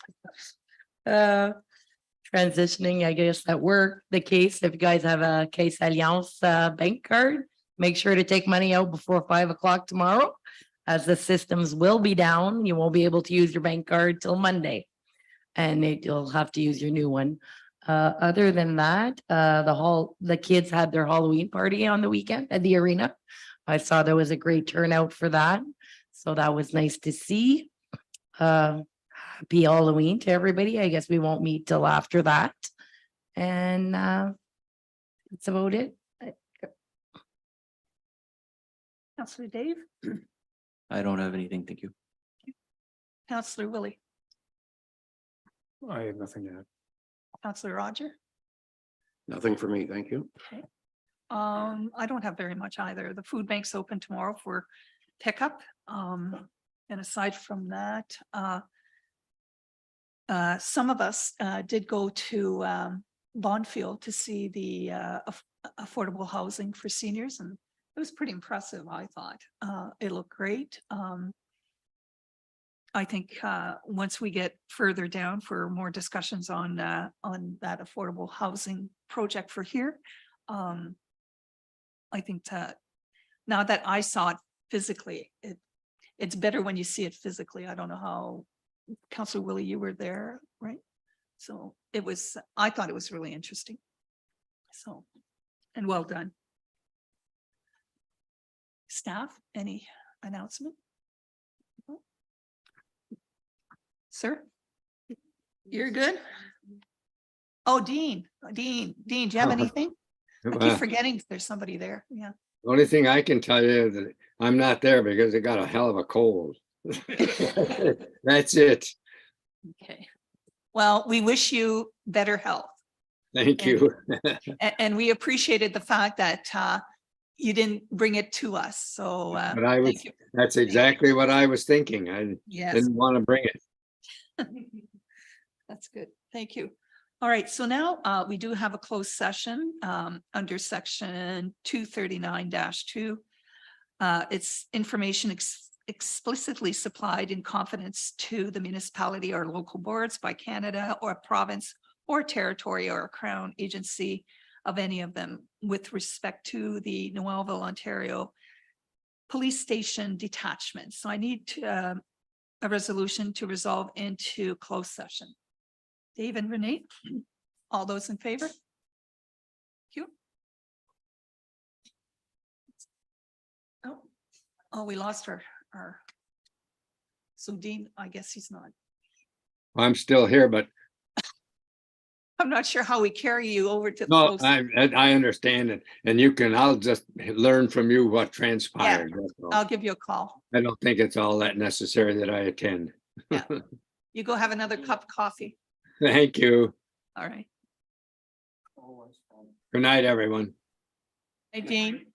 Transitioning, I guess, at work, the case, if you guys have a Case Alliance bank card, make sure to take money out before 5 o'clock tomorrow. As the systems will be down, you won't be able to use your bank card till Monday. And you'll have to use your new one. Other than that, the kids had their Halloween party on the weekend at the arena. I saw there was a great turnout for that. So that was nice to see. Happy Halloween to everybody. I guess we won't meet till after that. And that's about it. Councillor Dave, I don't have anything. Thank you. Councillor Willie, I have nothing to add. Councillor Roger. Nothing for me, thank you. I don't have very much either. The food bank's open tomorrow for pickup. And aside from that, some of us did go to Bondfield to see the affordable housing for seniors, and it was pretty impressive, I thought. It looked great. I think once we get further down for more discussions on that affordable housing project for here, I think that now that I saw it physically, it's better when you see it physically. I don't know how, Councillor Willie, you were there, right? So I thought it was really interesting. So, and well done. Staff, any announcement? Sir? You're good? Oh, Dean, do you have anything? I keep forgetting there's somebody there. Yeah. The only thing I can tell you is that I'm not there because I got a hell of a cold. That's it. Okay. Well, we wish you better health. Thank you. And we appreciated the fact that you didn't bring it to us. So But thank you. that's exactly what I was thinking. I Yes. didn't want to bring it. That's good. Thank you. All right, so now we do have a closed session under section 239-2. It's information explicitly supplied in confidence to the municipality or local boards by Canada or a province or territory or a crown agency of any of them with respect to the Noelville, Ontario police station detachment. So I need a resolution to resolve into closed session. Dave and Renee, all those in favor? Oh, we lost our. So Dean, I guess he's not. I'm still here, but I'm not sure how we carry you over to. the no, close- I understand it. And you can, I'll just learn from you what transpired. that's all. I'll give you a call. I don't think it's all that necessary that I attend. Yeah. You go have another cup of coffee. Thank you. All right. Good night, everyone. Hey, Dean.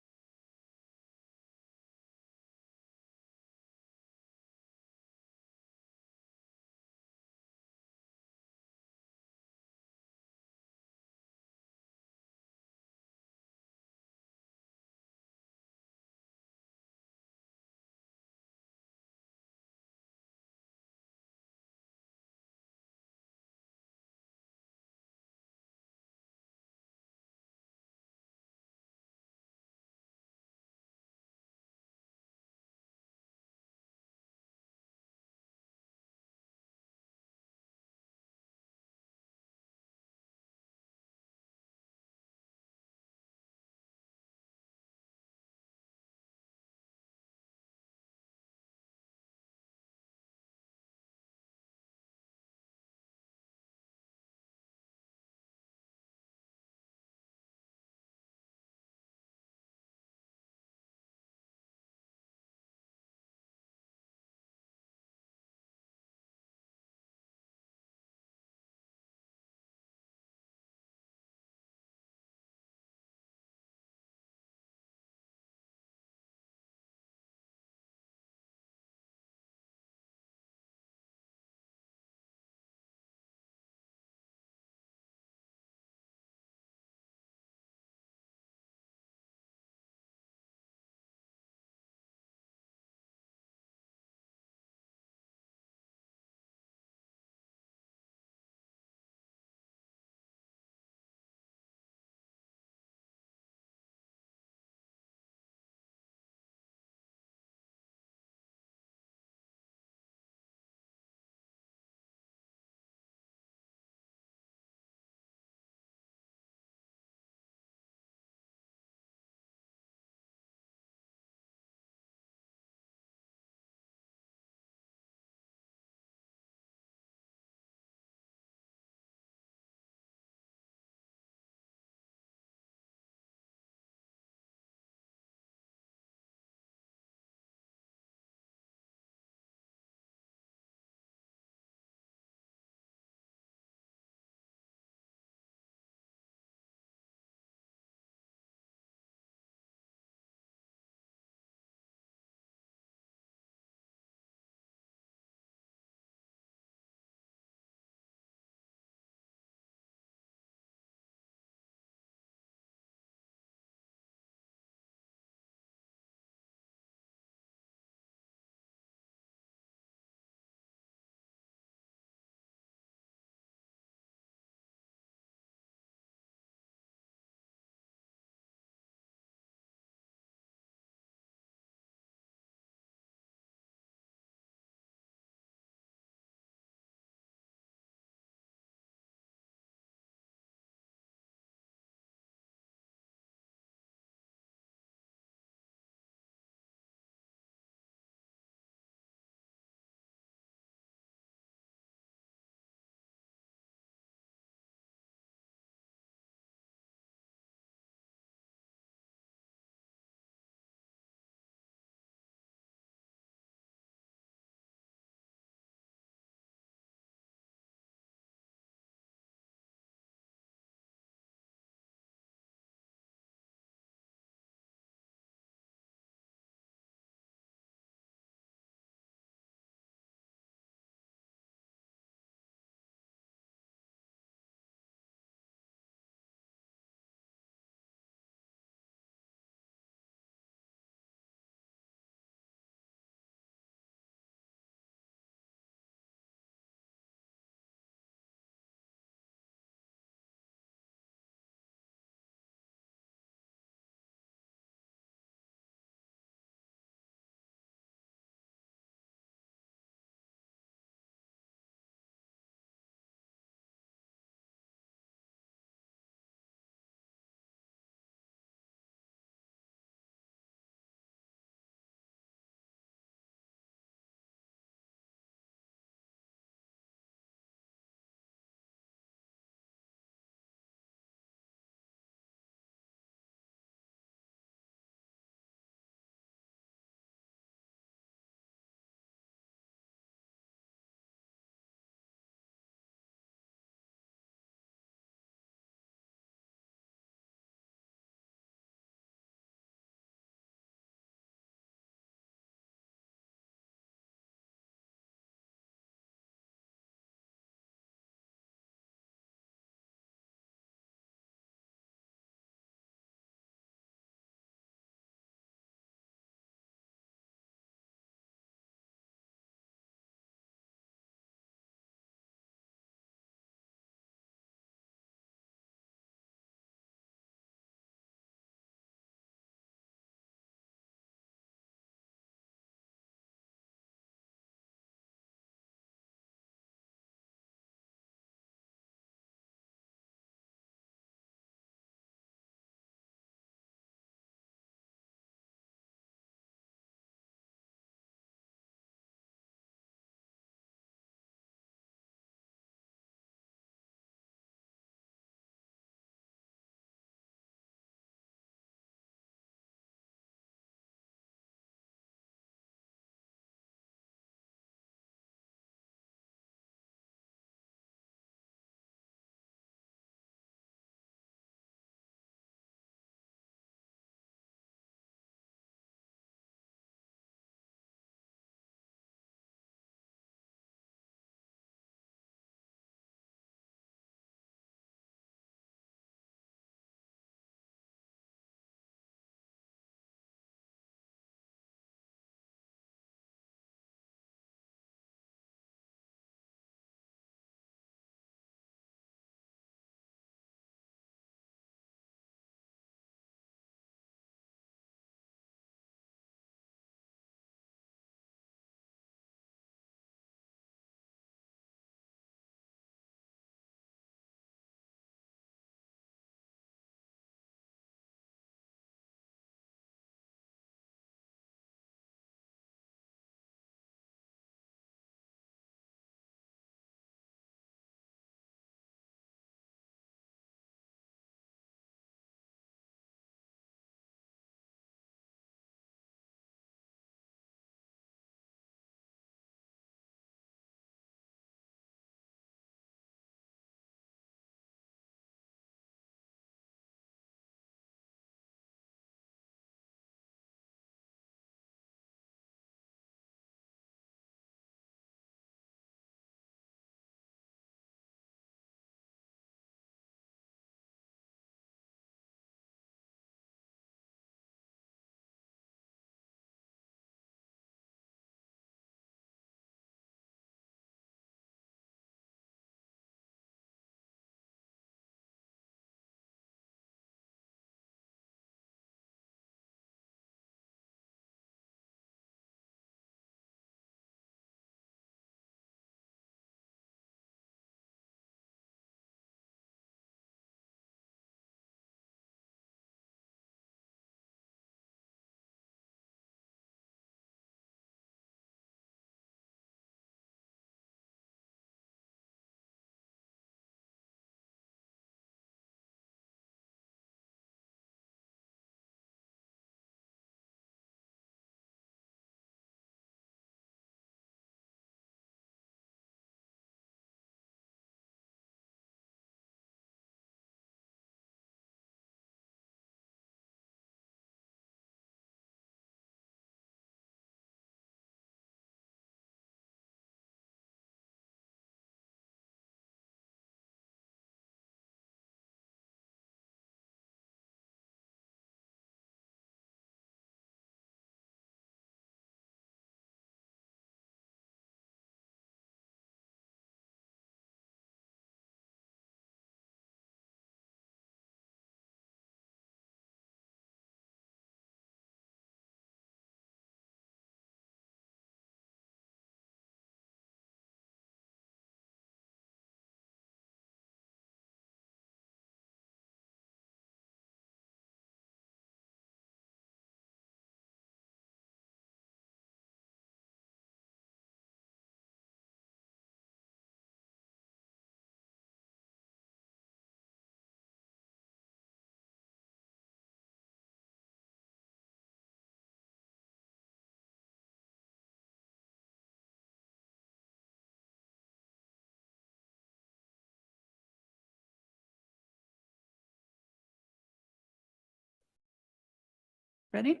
Ready?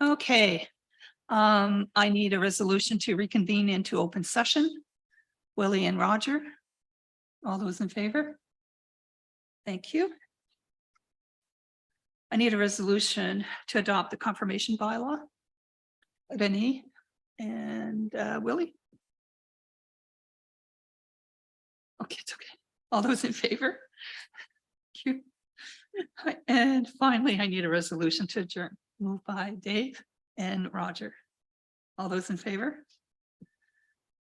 Okay. I need a resolution to reconvene into open session. Willie and Roger. All those in favor? Thank you. I need a resolution to adopt the confirmation bylaw. Renee and Willie. Okay, it's okay. All those in favor? Thank you. And finally, I need a resolution to adjourn. Moved by Dave and Roger. All those in favor?